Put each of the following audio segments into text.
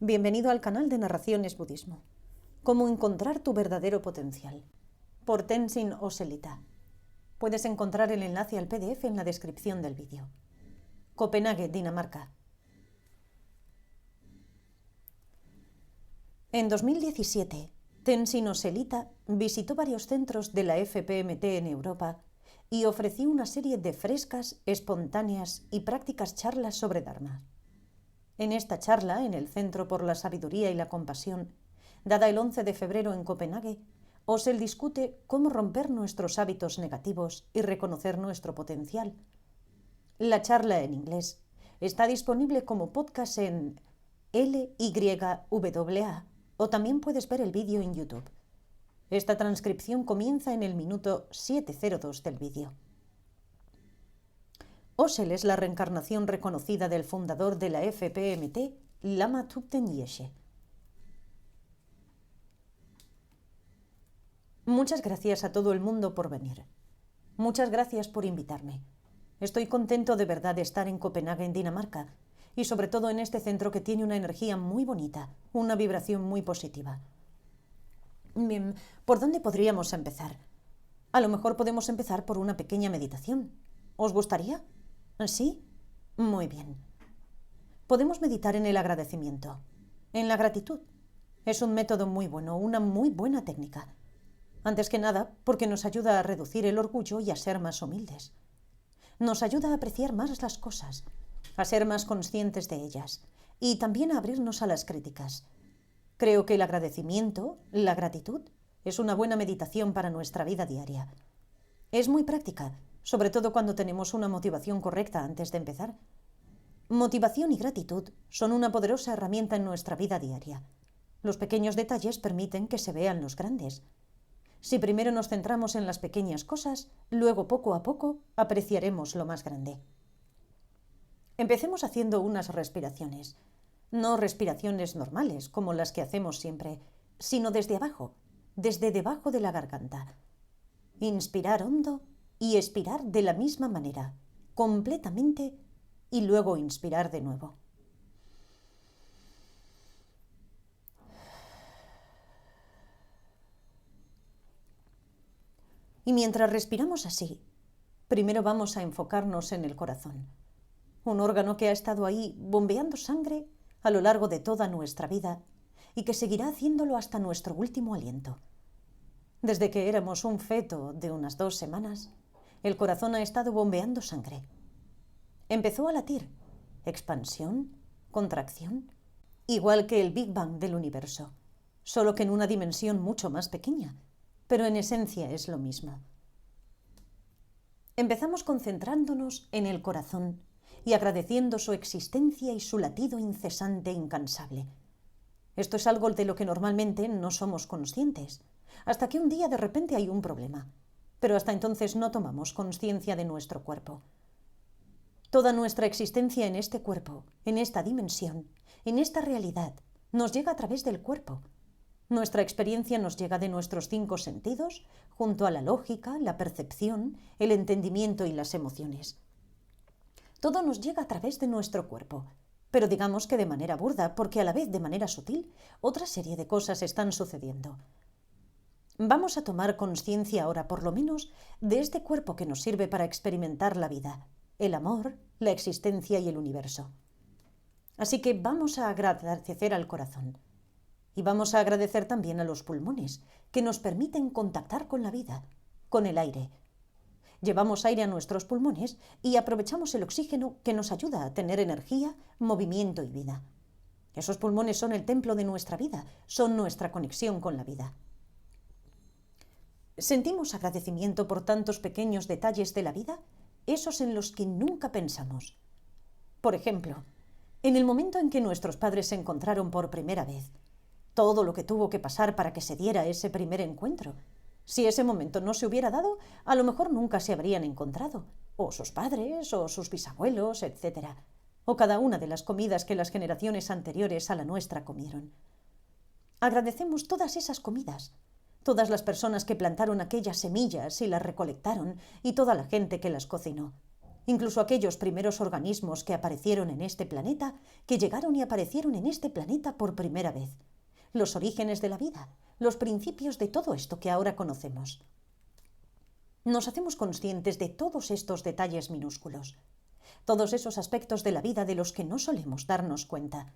Bienvenido al canal de Narraciones Budismo. Cómo encontrar tu verdadero potencial. Por Tenzin Oselita. Puedes encontrar el enlace al PDF en la descripción del vídeo. Copenhague, Dinamarca. En 2017, Tenzin Oselita visitó varios centros de la FPMT en Europa y ofreció una serie de frescas, espontáneas y prácticas charlas sobre Dharma. En esta charla, en el Centro por la Sabiduría y la Compasión, dada el 11 de febrero en Copenhague, Osel discute cómo romper nuestros hábitos negativos y reconocer nuestro potencial. La charla en inglés está disponible como podcast en LYWA o también puedes ver el vídeo en YouTube. Esta transcripción comienza en el minuto 7:02 del vídeo. Osel es la reencarnación reconocida del fundador de la FPMT, Lama Thupten Yeshe. Muchas gracias a todo el mundo por venir. Muchas gracias por invitarme. Estoy contento de verdad de estar en Copenhague, en Dinamarca, y sobre todo en este centro que tiene una energía muy bonita, una vibración muy positiva. Bien, ¿por dónde podríamos empezar? A lo mejor podemos empezar por una pequeña meditación. ¿Os gustaría? ¿Sí? Muy bien. Podemos meditar en el agradecimiento, en la gratitud. Es un método muy bueno, una muy buena técnica. Antes que nada, porque nos ayuda a reducir el orgullo y a ser más humildes. Nos ayuda a apreciar más las cosas, a ser más conscientes de ellas y también a abrirnos a las críticas. Creo que el agradecimiento, la gratitud, es una buena meditación para nuestra vida diaria. Es muy práctica, sobre todo cuando tenemos una motivación correcta antes de empezar. Motivación y gratitud son una poderosa herramienta en nuestra vida diaria. Los pequeños detalles permiten que se vean los grandes. Si primero nos centramos en las pequeñas cosas, luego poco a poco apreciaremos lo más grande. Empecemos haciendo unas respiraciones. No respiraciones normales, como las que hacemos siempre, sino desde abajo, desde debajo de la garganta. Inspirar hondo y expirar de la misma manera, completamente, y luego inspirar de nuevo. Y mientras respiramos así, primero vamos a enfocarnos en el corazón, un órgano que ha estado ahí bombeando sangre a lo largo de toda nuestra vida y que seguirá haciéndolo hasta nuestro último aliento. Desde que éramos un feto de unas 2 semanas, el corazón ha estado bombeando sangre. Empezó a latir, expansión, contracción, igual que el Big Bang del universo, solo que en una dimensión mucho más pequeña, pero en esencia es lo mismo. Empezamos concentrándonos en el corazón y agradeciendo su existencia y su latido incesante e incansable. Esto es algo de lo que normalmente no somos conscientes, hasta que un día de repente hay un problema. Pero hasta entonces no tomamos conciencia de nuestro cuerpo. Toda nuestra existencia en este cuerpo, en esta dimensión, en esta realidad, nos llega a través del cuerpo. Nuestra experiencia nos llega de nuestros 5 sentidos, junto a la lógica, la percepción, el entendimiento y las emociones. Todo nos llega a través de nuestro cuerpo, pero digamos que de manera burda, porque a la vez de manera sutil, otra serie de cosas están sucediendo. Vamos a tomar conciencia ahora, por lo menos, de este cuerpo que nos sirve para experimentar la vida, el amor, la existencia y el universo. Así que vamos a agradecer al corazón. Y vamos a agradecer también a los pulmones, que nos permiten contactar con la vida, con el aire. Llevamos aire a nuestros pulmones y aprovechamos el oxígeno que nos ayuda a tener energía, movimiento y vida. Esos pulmones son el templo de nuestra vida, son nuestra conexión con la vida. ¿Sentimos agradecimiento por tantos pequeños detalles de la vida? Esos en los que nunca pensamos. Por ejemplo, en el momento en que nuestros padres se encontraron por primera vez, todo lo que tuvo que pasar para que se diera ese primer encuentro. Si ese momento no se hubiera dado, a lo mejor nunca se habrían encontrado, o sus padres, o sus bisabuelos, etc., o cada una de las comidas que las generaciones anteriores a la nuestra comieron. Agradecemos todas esas comidas, todas las personas que plantaron aquellas semillas y las recolectaron, y toda la gente que las cocinó. incluso aquellos primeros organismos que aparecieron en este planeta, que llegaron y aparecieron en este planeta por primera vez, los orígenes de la vida, los principios de todo esto que ahora conocemos. Nos hacemos conscientes de todos estos detalles minúsculos, todos esos aspectos de la vida de los que no solemos darnos cuenta.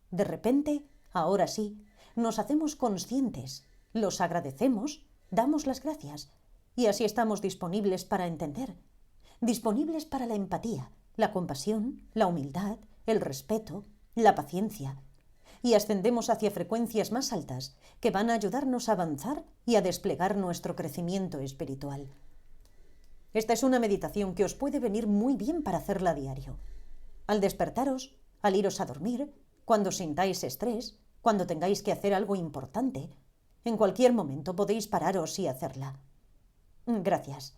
De repente, ahora sí, nos hacemos conscientes, los agradecemos, damos las gracias, y así estamos disponibles para entender, disponibles para la empatía, la compasión, la humildad, el respeto, la paciencia, y ascendemos hacia frecuencias más altas que van a ayudarnos a avanzar y a desplegar nuestro crecimiento espiritual. Esta es una meditación que os puede venir muy bien para hacerla a diario. Al despertaros, al iros a dormir, cuando sintáis estrés, cuando tengáis que hacer algo importante, en cualquier momento podéis pararos y hacerla. Gracias.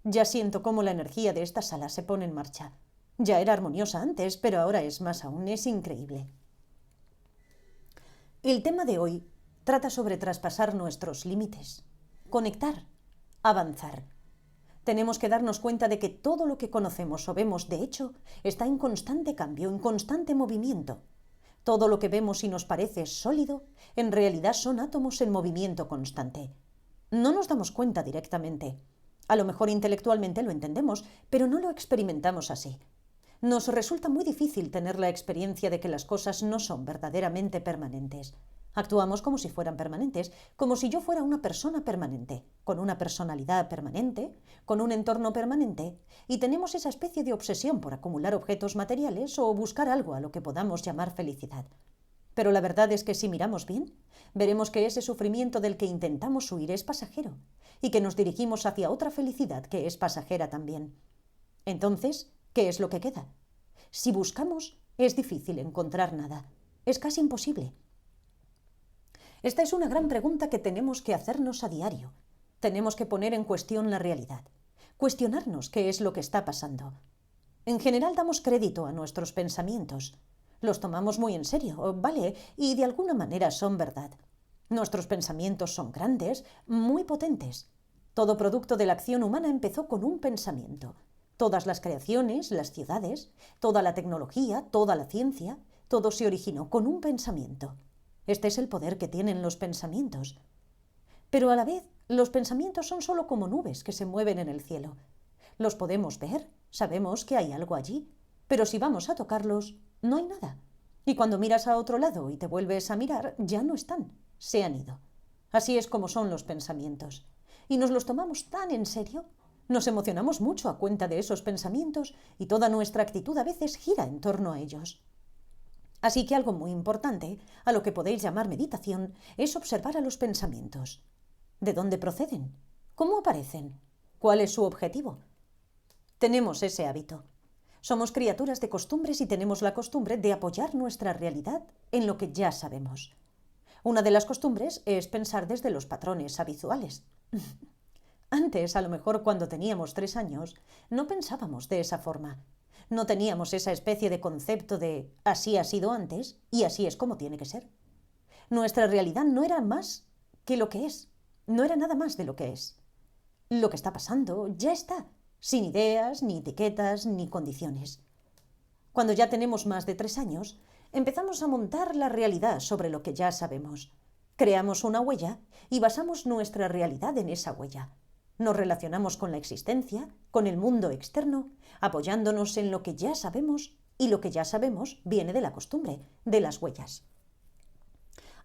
Ya siento cómo la energía de esta sala se pone en marcha. Ya era armoniosa antes, pero ahora es más aún, es increíble. El tema de hoy trata sobre traspasar nuestros límites, conectar, avanzar. Tenemos que darnos cuenta de que todo lo que conocemos o vemos, de hecho, está en constante cambio, en constante movimiento. Todo lo que vemos y nos parece sólido, en realidad son átomos en movimiento constante. No nos damos cuenta directamente. A lo mejor intelectualmente lo entendemos, pero no lo experimentamos así. Nos resulta muy difícil tener la experiencia de que las cosas no son verdaderamente permanentes. Actuamos como si fueran permanentes, como si yo fuera una persona permanente, con una personalidad permanente, con un entorno permanente, y tenemos esa especie de obsesión por acumular objetos materiales o buscar algo a lo que podamos llamar felicidad. Pero la verdad es que si miramos bien, veremos que ese sufrimiento del que intentamos huir es pasajero, y que nos dirigimos hacia otra felicidad que es pasajera también. Entonces, ¿qué es lo que queda? Si buscamos, es difícil encontrar nada. Es casi imposible. Esta es una gran pregunta que tenemos que hacernos a diario. Tenemos que poner en cuestión la realidad, cuestionarnos qué es lo que está pasando. En general damos crédito a nuestros pensamientos. Los tomamos muy en serio, ¿vale? Y de alguna manera son verdad. Nuestros pensamientos son grandes, muy potentes. Todo producto de la acción humana empezó con un pensamiento. Todas las creaciones, las ciudades, toda la tecnología, toda la ciencia, todo se originó con un pensamiento. Este es el poder que tienen los pensamientos. Pero a la vez, los pensamientos son solo como nubes que se mueven en el cielo. Los podemos ver, sabemos que hay algo allí, pero si vamos a tocarlos, no hay nada. Y cuando miras a otro lado y te vuelves a mirar, ya no están, se han ido. Así es como son los pensamientos. Y nos los tomamos tan en serio, nos emocionamos mucho a cuenta de esos pensamientos y toda nuestra actitud a veces gira en torno a ellos. Así que algo muy importante, a lo que podéis llamar meditación, es observar a los pensamientos. ¿De dónde proceden? ¿Cómo aparecen? ¿Cuál es su objetivo? Tenemos ese hábito. Somos criaturas de costumbres y tenemos la costumbre de apoyar nuestra realidad en lo que ya sabemos. Una de las costumbres es pensar desde los patrones habituales. Antes, a lo mejor cuando teníamos 3 años, no pensábamos de esa forma. No teníamos esa especie de concepto de así ha sido antes y así es como tiene que ser. Nuestra realidad no era más que lo que es. No era nada más de lo que es. Lo que está pasando ya está, sin ideas, ni etiquetas, ni condiciones. Cuando ya tenemos más de 3 años, empezamos a montar la realidad sobre lo que ya sabemos. Creamos una huella y basamos nuestra realidad en esa huella. Nos relacionamos con la existencia, con el mundo externo, apoyándonos en lo que ya sabemos, y lo que ya sabemos viene de la costumbre, de las huellas.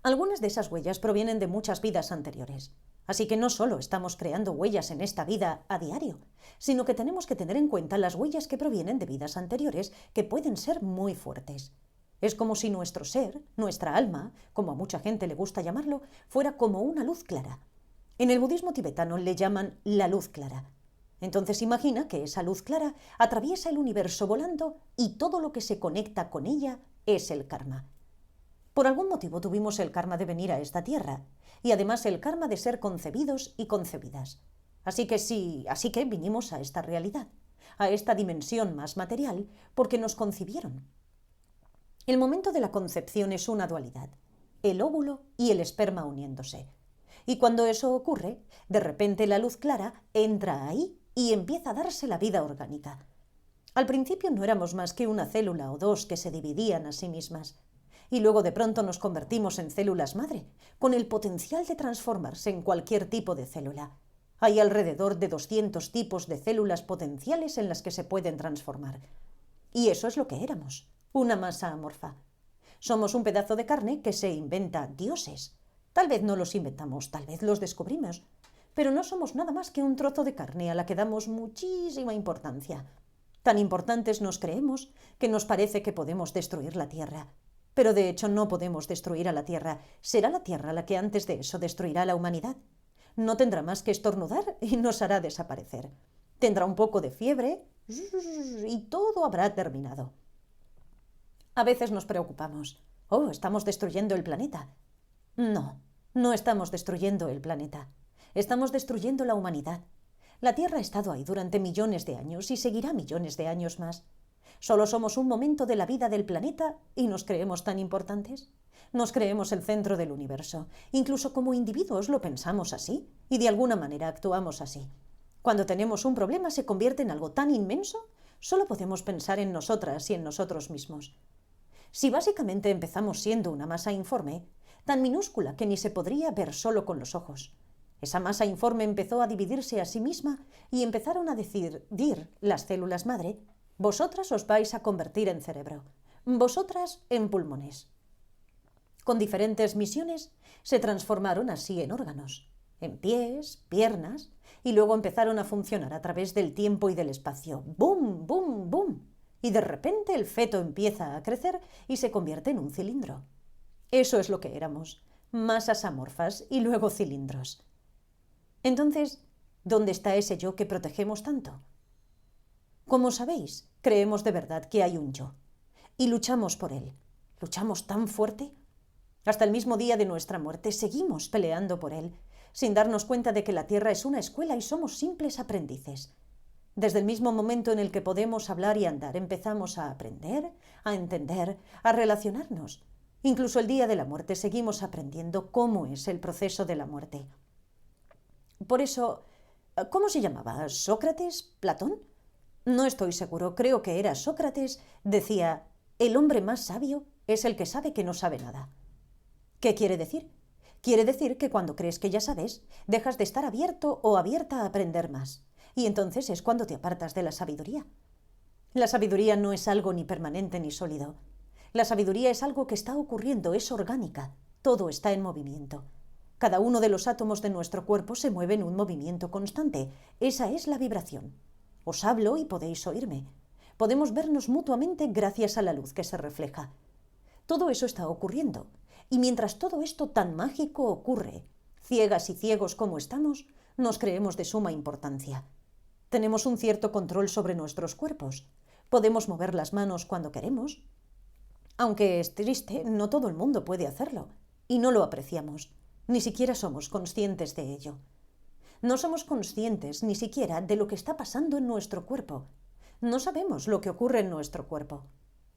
Algunas de esas huellas provienen de muchas vidas anteriores, así que no solo estamos creando huellas en esta vida a diario, sino que tenemos que tener en cuenta las huellas que provienen de vidas anteriores, que pueden ser muy fuertes. Es como si nuestro ser, nuestra alma, como a mucha gente le gusta llamarlo, fuera como una luz clara. En el budismo tibetano le llaman la luz clara. Entonces imagina que esa luz clara atraviesa el universo volando y todo lo que se conecta con ella es el karma. Por algún motivo tuvimos el karma de venir a esta tierra y además el karma de ser concebidos y concebidas. Así que vinimos a esta realidad, a esta dimensión más material, porque nos concibieron. El momento de la concepción es una dualidad, el óvulo y el esperma uniéndose. Y cuando eso ocurre, de repente la luz clara entra ahí y empieza a darse la vida orgánica. Al principio no éramos más que una célula o dos que se dividían a sí mismas. Y luego de pronto nos convertimos en células madre, con el potencial de transformarse en cualquier tipo de célula. Hay alrededor de 200 tipos de células potenciales en las que se pueden transformar. Y eso es lo que éramos, una masa amorfa. Somos un pedazo de carne que se inventa dioses. Tal vez no los inventamos, tal vez los descubrimos, pero no somos nada más que un trozo de carne a la que damos muchísima importancia. Tan importantes nos creemos que nos parece que podemos destruir la Tierra. Pero de hecho no podemos destruir a la Tierra. Será la Tierra la que antes de eso destruirá a la humanidad. No tendrá más que estornudar y nos hará desaparecer. Tendrá un poco de fiebre y todo habrá terminado. A veces nos preocupamos. Oh, estamos destruyendo el planeta. No, no estamos destruyendo el planeta. Estamos destruyendo la humanidad. La Tierra ha estado ahí durante millones de años y seguirá millones de años más. Solo somos un momento de la vida del planeta y nos creemos tan importantes. Nos creemos el centro del universo. Incluso como individuos lo pensamos así y de alguna manera actuamos así. Cuando tenemos un problema se convierte en algo tan inmenso, solo podemos pensar en nosotras y en nosotros mismos. Si básicamente empezamos siendo una masa informe, tan minúscula que ni se podría ver solo con los ojos, esa masa informe empezó a dividirse a sí misma y empezaron a decidir las células madre: vosotras os vais a convertir en cerebro, vosotras en pulmones. Con diferentes misiones se transformaron así en órganos, en pies, piernas, y luego empezaron a funcionar a través del tiempo y del espacio. ¡Bum, bum, bum! Y de repente el feto empieza a crecer y se convierte en un cilindro. Eso es lo que éramos, masas amorfas y luego cilindros. Entonces, ¿dónde está ese yo que protegemos tanto? Como sabéis, creemos de verdad que hay un yo y luchamos por él. ¿Luchamos tan fuerte? Hasta el mismo día de nuestra muerte seguimos peleando por él, sin darnos cuenta de que la Tierra es una escuela y somos simples aprendices. Desde el mismo momento en el que podemos hablar y andar, empezamos a aprender, a entender, a relacionarnos. Incluso el día de la muerte seguimos aprendiendo cómo es el proceso de la muerte. Por eso, ¿cómo se llamaba? ¿Sócrates? ¿Platón? No estoy seguro, creo que era Sócrates. Decía: el hombre más sabio es el que sabe que no sabe nada. ¿Qué quiere decir? Quiere decir que cuando crees que ya sabes, dejas de estar abierto o abierta a aprender más. Y entonces es cuando te apartas de la sabiduría. La sabiduría no es algo ni permanente ni sólido. La sabiduría es algo que está ocurriendo, es orgánica. Todo está en movimiento. Cada uno de los átomos de nuestro cuerpo se mueve en un movimiento constante. Esa es la vibración. Os hablo y podéis oírme. Podemos vernos mutuamente gracias a la luz que se refleja. Todo eso está ocurriendo. Y mientras todo esto tan mágico ocurre, ciegas y ciegos como estamos, nos creemos de suma importancia. Tenemos un cierto control sobre nuestros cuerpos. Podemos mover las manos cuando queremos. Aunque es triste, no todo el mundo puede hacerlo. Y no lo apreciamos. Ni siquiera somos conscientes de ello. No somos conscientes ni siquiera de lo que está pasando en nuestro cuerpo. No sabemos lo que ocurre en nuestro cuerpo.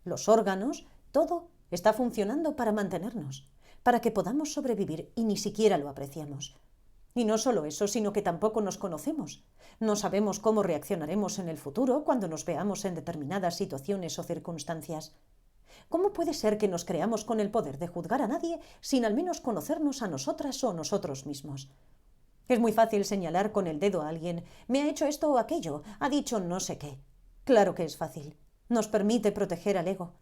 Los órganos, todo está funcionando para mantenernos, para que podamos sobrevivir y ni siquiera lo apreciamos. Y no solo eso, sino que tampoco nos conocemos. No sabemos cómo reaccionaremos en el futuro cuando nos veamos en determinadas situaciones o circunstancias. ¿Cómo puede ser que nos creamos con el poder de juzgar a nadie sin al menos conocernos a nosotras o nosotros mismos? Es muy fácil señalar con el dedo a alguien: me ha hecho esto o aquello, ha dicho no sé qué. Claro que es fácil. Nos permite proteger al ego.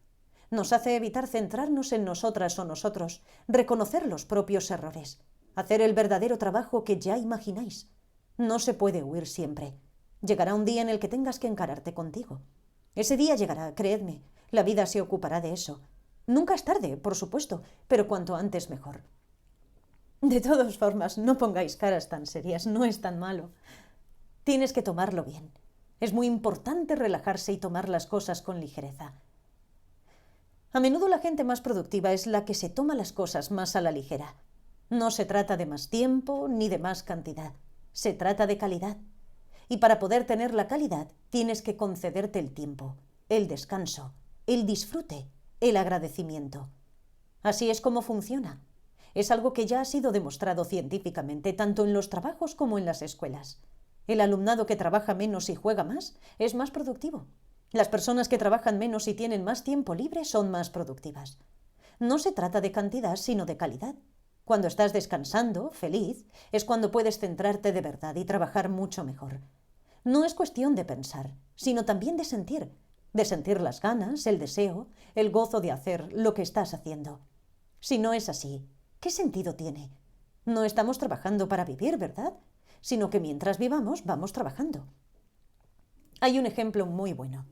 Nos hace evitar centrarnos en nosotras o nosotros, reconocer los propios errores, hacer el verdadero trabajo que ya imagináis. No se puede huir siempre. Llegará un día en el que tengas que encararte contigo. Ese día llegará, creedme. La vida se ocupará de eso. Nunca es tarde, por supuesto, pero cuanto antes mejor. De todas formas, no pongáis caras tan serias, no es tan malo. Tienes que tomarlo bien. Es muy importante relajarse y tomar las cosas con ligereza. A menudo la gente más productiva es la que se toma las cosas más a la ligera. No se trata de más tiempo ni de más cantidad. Se trata de calidad. Y para poder tener la calidad, tienes que concederte el tiempo, el descanso, el disfrute, el agradecimiento. Así es como funciona. Es algo que ya ha sido demostrado científicamente, tanto en los trabajos como en las escuelas. El alumnado que trabaja menos y juega más es más productivo. Las personas que trabajan menos y tienen más tiempo libre son más productivas. No se trata de cantidad, sino de calidad. Cuando estás descansando, feliz, es cuando puedes centrarte de verdad y trabajar mucho mejor. No es cuestión de pensar, sino también de sentir las ganas, el deseo, el gozo de hacer lo que estás haciendo. Si no es así, ¿qué sentido tiene? No estamos trabajando para vivir, ¿verdad? Sino que mientras vivamos, vamos trabajando. Hay un ejemplo muy bueno.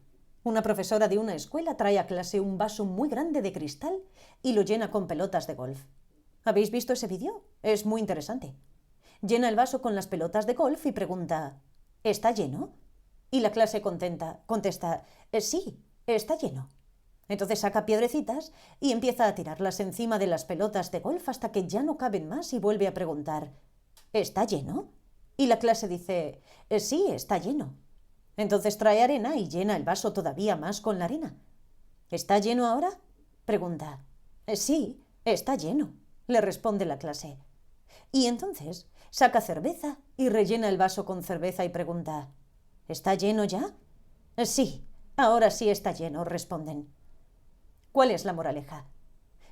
Una profesora de una escuela trae a clase un vaso muy grande de cristal y lo llena con pelotas de golf. ¿Habéis visto ese vídeo? Es muy interesante. Llena el vaso con las pelotas de golf y pregunta: ¿está lleno? Y la clase contesta: sí, está lleno. Entonces saca piedrecitas y empieza a tirarlas encima de las pelotas de golf hasta que ya no caben más y vuelve a preguntar: ¿está lleno? Y la clase dice: sí, está lleno. Entonces trae arena y llena el vaso todavía más con la arena. ¿Está lleno ahora?, pregunta. Sí, está lleno, le responde la clase. Y entonces saca cerveza y rellena el vaso con cerveza y pregunta: ¿está lleno ya? Sí, ahora sí está lleno, responden. ¿Cuál es la moraleja?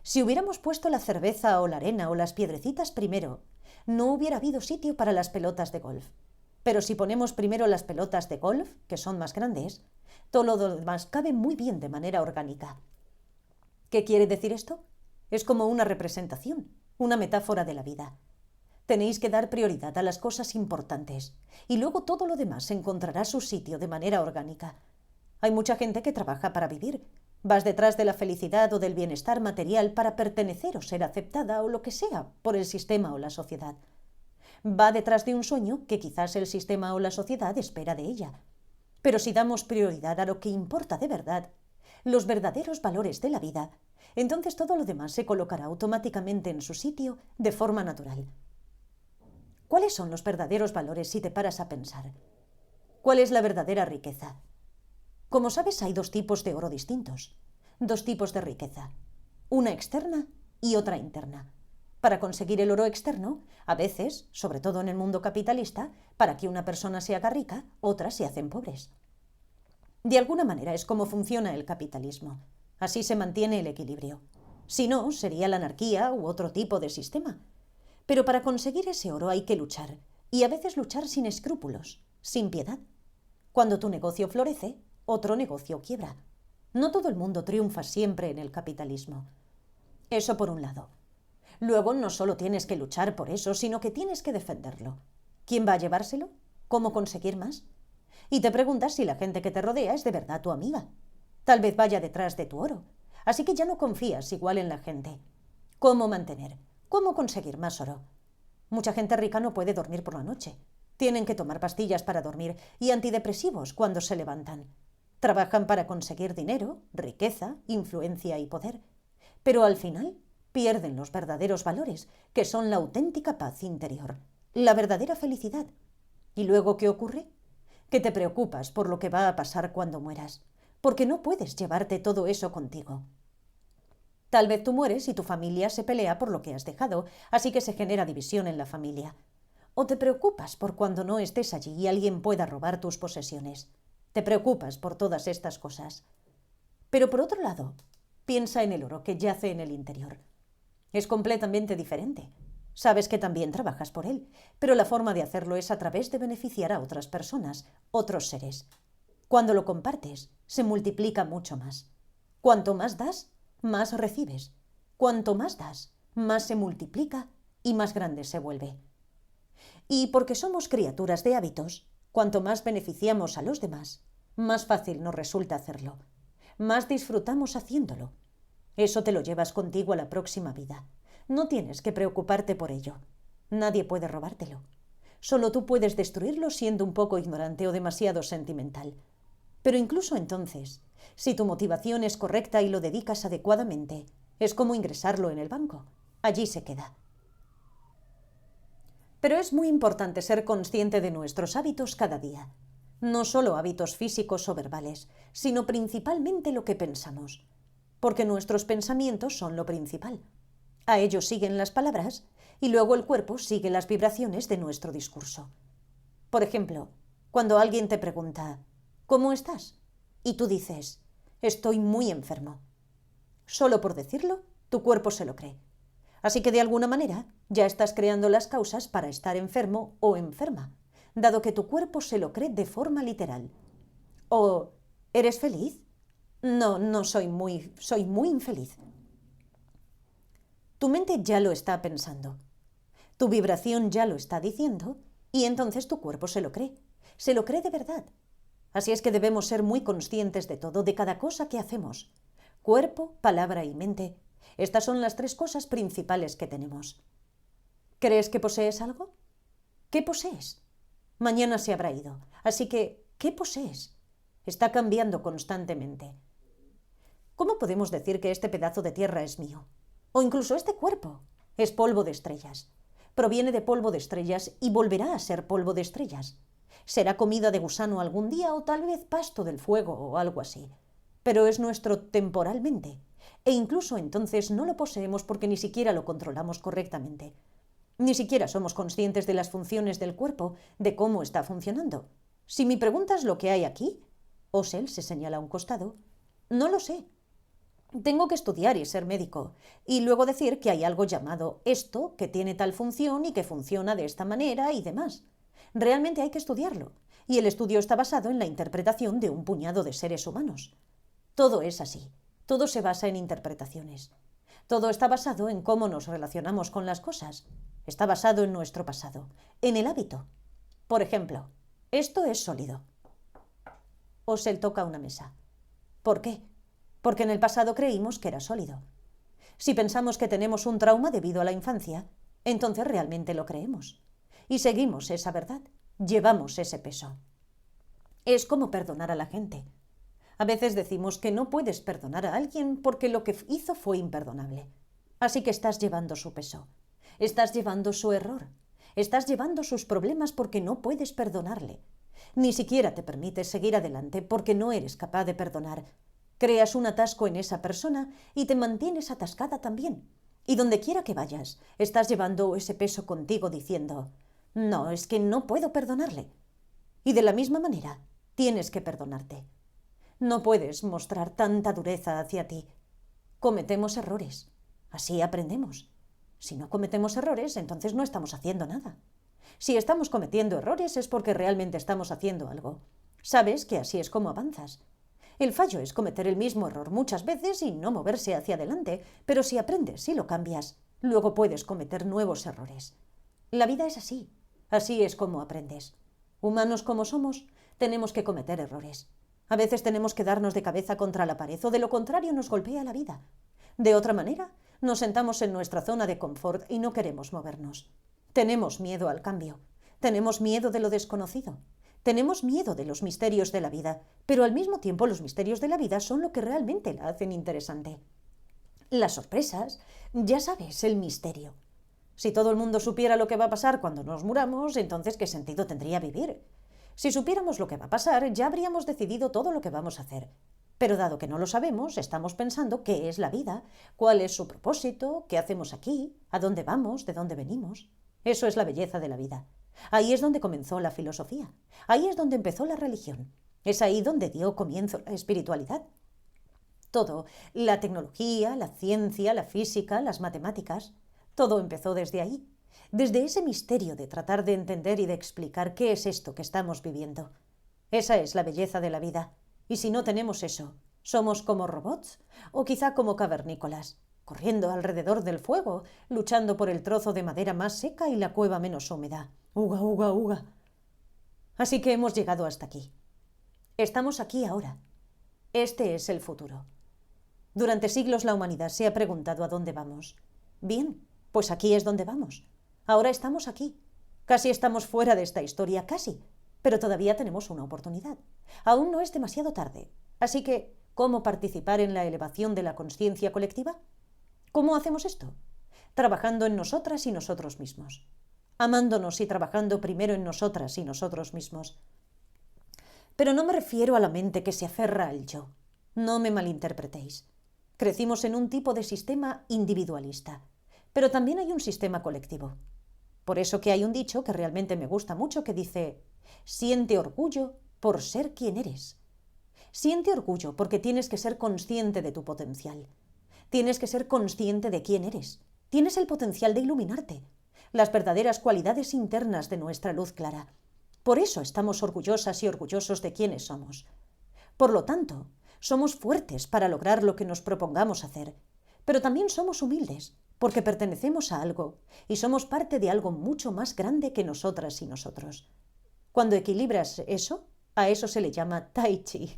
Si hubiéramos puesto la cerveza o la arena o las piedrecitas primero, no hubiera habido sitio para las pelotas de golf. Pero si ponemos primero las pelotas de golf, que son más grandes, todo lo demás cabe muy bien de manera orgánica. ¿Qué quiere decir esto? Es como una representación, una metáfora de la vida. Tenéis que dar prioridad a las cosas importantes y luego todo lo demás encontrará su sitio de manera orgánica. Hay mucha gente que trabaja para vivir. Vas detrás de la felicidad o del bienestar material para pertenecer o ser aceptada o lo que sea por el sistema o la sociedad. Va detrás de un sueño que quizás el sistema o la sociedad espera de ella. Pero si damos prioridad a lo que importa de verdad, los verdaderos valores de la vida, entonces todo lo demás se colocará automáticamente en su sitio de forma natural. ¿Cuáles son los verdaderos valores si te paras a pensar? ¿Cuál es la verdadera riqueza? Como sabes, hay dos tipos de oro distintos, dos tipos de riqueza, una externa y otra interna. Para conseguir el oro externo, a veces, sobre todo en el mundo capitalista, para que una persona se haga rica, otras se hacen pobres. De alguna manera es como funciona el capitalismo. Así se mantiene el equilibrio. Si no, sería la anarquía u otro tipo de sistema. Pero para conseguir ese oro hay que luchar, y a veces luchar sin escrúpulos, sin piedad. Cuando tu negocio florece, otro negocio quiebra. No todo el mundo triunfa siempre en el capitalismo. Eso por un lado. Luego no solo tienes que luchar por eso, sino que tienes que defenderlo. ¿Quién va a llevárselo? ¿Cómo conseguir más? Y te preguntas si la gente que te rodea es de verdad tu amiga. Tal vez vaya detrás de tu oro. Así que ya no confías igual en la gente. ¿Cómo mantener? ¿Cómo conseguir más oro? Mucha gente rica no puede dormir por la noche. Tienen que tomar pastillas para dormir y antidepresivos cuando se levantan. Trabajan para conseguir dinero, riqueza, influencia y poder. Pero al final pierden los verdaderos valores, que son la auténtica paz interior, la verdadera felicidad. ¿Y luego qué ocurre? Que te preocupas por lo que va a pasar cuando mueras, porque no puedes llevarte todo eso contigo. Tal vez tú mueres y tu familia se pelea por lo que has dejado, así que se genera división en la familia. O te preocupas por cuando no estés allí y alguien pueda robar tus posesiones. Te preocupas por todas estas cosas. Pero por otro lado, piensa en el oro que yace en el interior. Es completamente diferente. Sabes que también trabajas por él, pero la forma de hacerlo es a través de beneficiar a otras personas, otros seres. Cuando lo compartes, se multiplica mucho más. Cuanto más das, más recibes. Cuanto más das, más se multiplica y más grande se vuelve. Y porque somos criaturas de hábitos, cuanto más beneficiamos a los demás, más fácil nos resulta hacerlo. Más disfrutamos haciéndolo. Eso te lo llevas contigo a la próxima vida. No tienes que preocuparte por ello. Nadie puede robártelo. Solo tú puedes destruirlo siendo un poco ignorante o demasiado sentimental. Pero incluso entonces, si tu motivación es correcta y lo dedicas adecuadamente, es como ingresarlo en el banco. Allí se queda. Pero es muy importante ser consciente de nuestros hábitos cada día. No solo hábitos físicos o verbales, sino principalmente lo que pensamos. Porque nuestros pensamientos son lo principal. A ellos siguen las palabras y luego el cuerpo sigue las vibraciones de nuestro discurso. Por ejemplo, cuando alguien te pregunta: ¿cómo estás?, y tú dices, estoy muy enfermo. Solo por decirlo, tu cuerpo se lo cree. Así que de alguna manera ya estás creando las causas para estar enfermo o enferma, dado que tu cuerpo se lo cree de forma literal. O, ¿eres feliz? No, soy muy infeliz. Tu mente ya lo está pensando. Tu vibración ya lo está diciendo y entonces tu cuerpo se lo cree. Se lo cree de verdad. Así es que debemos ser muy conscientes de todo, de cada cosa que hacemos. Cuerpo, palabra y mente. Estas son las 3 cosas principales que tenemos. ¿Crees que posees algo? ¿Qué posees? Mañana se habrá ido. Así que, ¿qué posees? Está cambiando constantemente. ¿Cómo podemos decir que este pedazo de tierra es mío? O incluso este cuerpo es polvo de estrellas. Proviene de polvo de estrellas y volverá a ser polvo de estrellas. Será comida de gusano algún día o tal vez pasto del fuego o algo así. Pero es nuestro temporalmente. E incluso entonces no lo poseemos porque ni siquiera lo controlamos correctamente. Ni siquiera somos conscientes de las funciones del cuerpo, de cómo está funcionando. Si me preguntas lo que hay aquí, Osel se señala a un costado, no lo sé. Tengo que estudiar y ser médico, y luego decir que hay algo llamado esto, que tiene tal función y que funciona de esta manera y demás. Realmente hay que estudiarlo, y el estudio está basado en la interpretación de un puñado de seres humanos. Todo es así, todo se basa en interpretaciones. Todo está basado en cómo nos relacionamos con las cosas. Está basado en nuestro pasado, en el hábito. Por ejemplo, esto es sólido. Osel toca una mesa. ¿Por qué? Porque en el pasado creímos que era sólido. Si pensamos que tenemos un trauma debido a la infancia, entonces realmente lo creemos. Y seguimos esa verdad, llevamos ese peso. Es como perdonar a la gente. A veces decimos que no puedes perdonar a alguien porque lo que hizo fue imperdonable. Así que estás llevando su peso. Estás llevando su error. Estás llevando sus problemas porque no puedes perdonarle. Ni siquiera te permites seguir adelante porque no eres capaz de perdonar. Creas un atasco en esa persona y te mantienes atascada también. Y donde quiera que vayas, estás llevando ese peso contigo diciendo, no, es que no puedo perdonarle. Y de la misma manera, tienes que perdonarte. No puedes mostrar tanta dureza hacia ti. Cometemos errores. Así aprendemos. Si no cometemos errores, entonces no estamos haciendo nada. Si estamos cometiendo errores es porque realmente estamos haciendo algo. Sabes que así es como avanzas. El fallo es cometer el mismo error muchas veces y no moverse hacia adelante, pero si aprendes y lo cambias, luego puedes cometer nuevos errores. La vida es así. Así es como aprendes. Humanos como somos, tenemos que cometer errores. A veces tenemos que darnos de cabeza contra la pared o de lo contrario nos golpea la vida. De otra manera, nos sentamos en nuestra zona de confort y no queremos movernos. Tenemos miedo al cambio. Tenemos miedo de lo desconocido. Tenemos miedo de los misterios de la vida, pero al mismo tiempo los misterios de la vida son lo que realmente la hacen interesante. Las sorpresas, ya sabes, el misterio. Si todo el mundo supiera lo que va a pasar cuando nos muramos, entonces ¿qué sentido tendría vivir? Si supiéramos lo que va a pasar, ya habríamos decidido todo lo que vamos a hacer. Pero dado que no lo sabemos, estamos pensando qué es la vida, cuál es su propósito, qué hacemos aquí, a dónde vamos, de dónde venimos. Eso es la belleza de la vida. Ahí es donde comenzó la filosofía. Ahí es donde empezó la religión. Es ahí donde dio comienzo la espiritualidad. Todo, la tecnología, la ciencia, la física, las matemáticas, todo empezó desde ahí. Desde ese misterio de tratar de entender y de explicar qué es esto que estamos viviendo. Esa es la belleza de la vida. Y si no tenemos eso, somos como robots o quizá como cavernícolas, corriendo alrededor del fuego, luchando por el trozo de madera más seca y la cueva menos húmeda. ¡Uga, uga, uga! Así que hemos llegado hasta aquí. Estamos aquí ahora. Este es el futuro. Durante siglos la humanidad se ha preguntado a dónde vamos. Bien, pues aquí es donde vamos. Ahora estamos aquí. Casi estamos fuera de esta historia, casi. Pero todavía tenemos una oportunidad. Aún no es demasiado tarde. Así que, ¿cómo participar en la elevación de la consciencia colectiva? ¿Cómo hacemos esto? Trabajando en nosotras y nosotros mismos. Amándonos y trabajando primero en nosotras y nosotros mismos. Pero no me refiero a la mente que se aferra al yo. No me malinterpretéis. Crecimos en un tipo de sistema individualista, pero también hay un sistema colectivo. Por eso que hay un dicho que realmente me gusta mucho que dice: siente orgullo por ser quien eres. Siente orgullo porque tienes que ser consciente de tu potencial. Tienes que ser consciente de quién eres. Tienes el potencial de iluminarte, las verdaderas cualidades internas de nuestra luz clara. Por eso estamos orgullosas y orgullosos de quiénes somos. Por lo tanto, somos fuertes para lograr lo que nos propongamos hacer, pero también somos humildes, porque pertenecemos a algo y somos parte de algo mucho más grande que nosotras y nosotros. Cuando equilibras eso, a eso se le llama Tai Chi.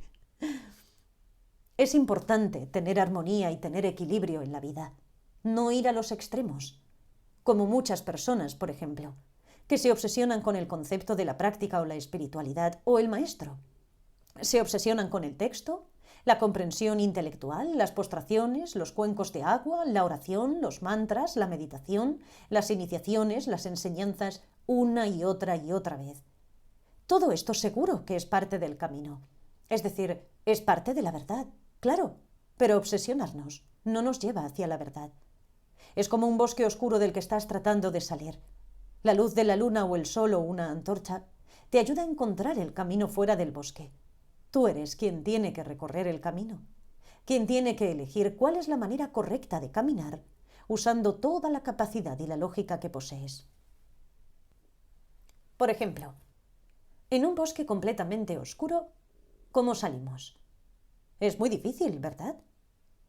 Es importante tener armonía y tener equilibrio en la vida, no ir a los extremos, como muchas personas, por ejemplo, que se obsesionan con el concepto de la práctica o la espiritualidad o el maestro. Se obsesionan con el texto, la comprensión intelectual, las postraciones, los cuencos de agua, la oración, los mantras, la meditación, las iniciaciones, las enseñanzas, una y otra vez. Todo esto seguro que es parte del camino. Es decir, es parte de la verdad, claro, pero obsesionarnos no nos lleva hacia la verdad. Es como un bosque oscuro del que estás tratando de salir. La luz de la luna o el sol o una antorcha te ayuda a encontrar el camino fuera del bosque. Tú eres quien tiene que recorrer el camino, quien tiene que elegir cuál es la manera correcta de caminar, usando toda la capacidad y la lógica que posees. Por ejemplo, en un bosque completamente oscuro, ¿cómo salimos? Es muy difícil, ¿verdad?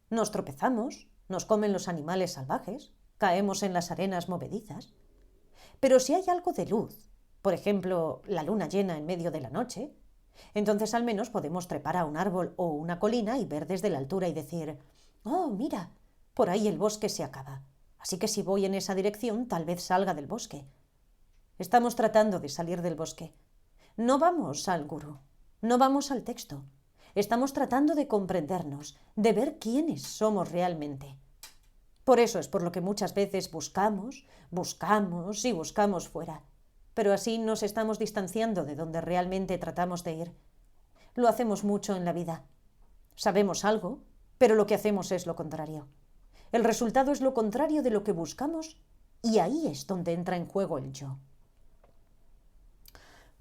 Nos tropezamos, nos comen los animales salvajes, caemos en las arenas movedizas. Pero si hay algo de luz, por ejemplo, la luna llena en medio de la noche, entonces al menos podemos trepar a un árbol o una colina y ver desde la altura y decir: «Oh, mira, por ahí el bosque se acaba, así que si voy en esa dirección tal vez salga del bosque». Estamos tratando de salir del bosque. No vamos al gurú, no vamos al texto. Estamos tratando de comprendernos, de ver quiénes somos realmente. Por eso es por lo que muchas veces buscamos fuera. Pero así nos estamos distanciando de donde realmente tratamos de ir. Lo hacemos mucho en la vida. Sabemos algo, pero lo que hacemos es lo contrario. El resultado es lo contrario de lo que buscamos y ahí es donde entra en juego el yo.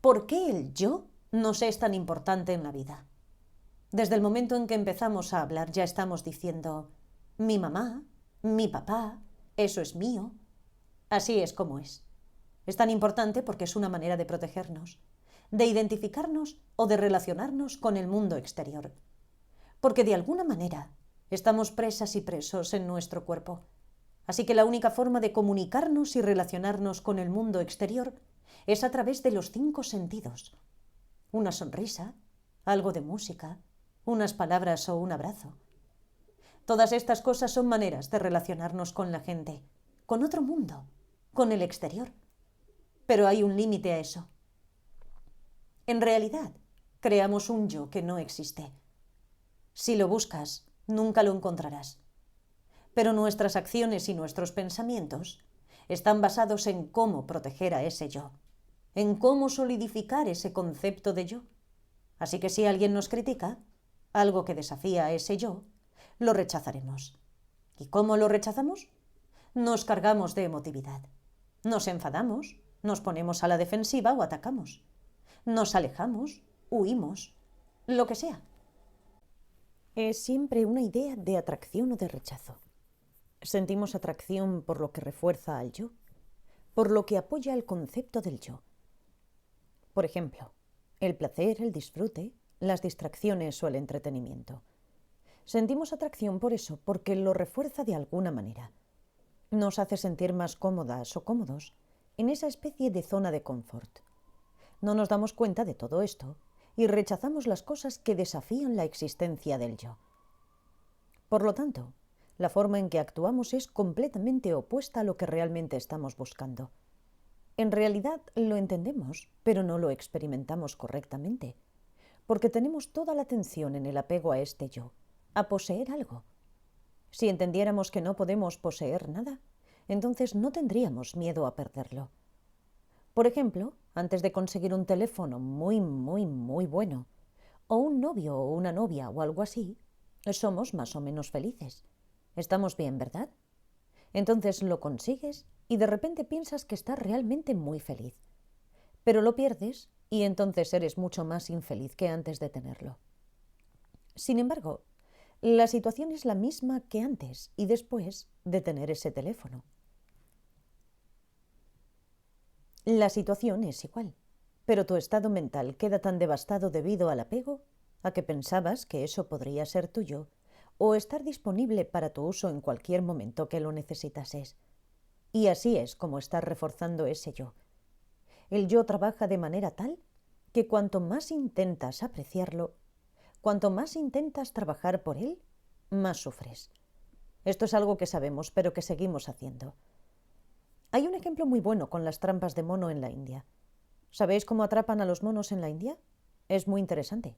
¿Por qué el yo nos es tan importante en la vida? Desde el momento en que empezamos a hablar ya estamos diciendo: mi mamá, mi papá, eso es mío. Así es como es. Es tan importante porque es una manera de protegernos, de identificarnos o de relacionarnos con el mundo exterior. Porque de alguna manera estamos presas y presos en nuestro cuerpo. Así que la única forma de comunicarnos y relacionarnos con el mundo exterior es a través de los 5 sentidos. Una sonrisa, algo de música, unas palabras o un abrazo. Todas estas cosas son maneras de relacionarnos con la gente, con otro mundo, con el exterior. Pero hay un límite a eso. En realidad, creamos un yo que no existe. Si lo buscas, nunca lo encontrarás. Pero nuestras acciones y nuestros pensamientos están basados en cómo proteger a ese yo, en cómo solidificar ese concepto de yo. Así que si alguien nos critica, algo que desafía a ese yo, lo rechazaremos. ¿Y cómo lo rechazamos? Nos cargamos de emotividad. Nos enfadamos, nos ponemos a la defensiva o atacamos. Nos alejamos, huimos, lo que sea. Es siempre una idea de atracción o de rechazo. Sentimos atracción por lo que refuerza al yo, por lo que apoya el concepto del yo. Por ejemplo, el placer, el disfrute, las distracciones o el entretenimiento. Sentimos atracción por eso porque lo refuerza de alguna manera. Nos hace sentir más cómodas o cómodos en esa especie de zona de confort. No nos damos cuenta de todo esto y rechazamos las cosas que desafían la existencia del yo. Por lo tanto, la forma en que actuamos es completamente opuesta a lo que realmente estamos buscando. En realidad lo entendemos, pero no lo experimentamos correctamente, porque tenemos toda la atención en el apego a este yo, a poseer algo. Si entendiéramos que no podemos poseer nada, entonces no tendríamos miedo a perderlo. Por ejemplo, antes de conseguir un teléfono muy bueno, o un novio o una novia o algo así, somos más o menos felices. Estamos bien, ¿verdad? Entonces lo consigues y de repente piensas que estás realmente muy feliz. Pero lo pierdes y entonces eres mucho más infeliz que antes de tenerlo. Sin embargo, la situación es la misma que antes y después de tener ese teléfono. La situación es igual, pero tu estado mental queda tan devastado debido al apego a que pensabas que eso podría ser tuyo o estar disponible para tu uso en cualquier momento que lo necesitases. Y así es como estás reforzando ese yo. El yo trabaja de manera tal que cuanto más intentas apreciarlo, cuanto más intentas trabajar por él, más sufres. Esto es algo que sabemos, pero que seguimos haciendo. Hay un ejemplo muy bueno con las trampas de mono en la India. ¿Sabéis cómo atrapan a los monos en la India? Es muy interesante.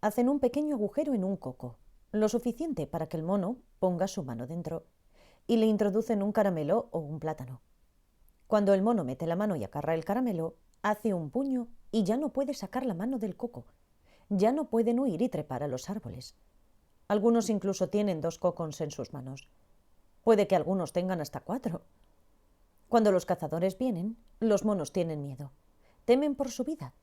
Hacen un pequeño agujero en un coco, lo suficiente para que el mono ponga su mano dentro, y le introducen un caramelo o un plátano. Cuando el mono mete la mano y agarra el caramelo, hace un puño y ya no puede sacar la mano del coco. Ya no pueden huir y trepar a los árboles. Algunos incluso tienen 2 cocos en sus manos. Puede que algunos tengan hasta 4. Cuando los cazadores vienen, los monos tienen miedo. Temen por su vida.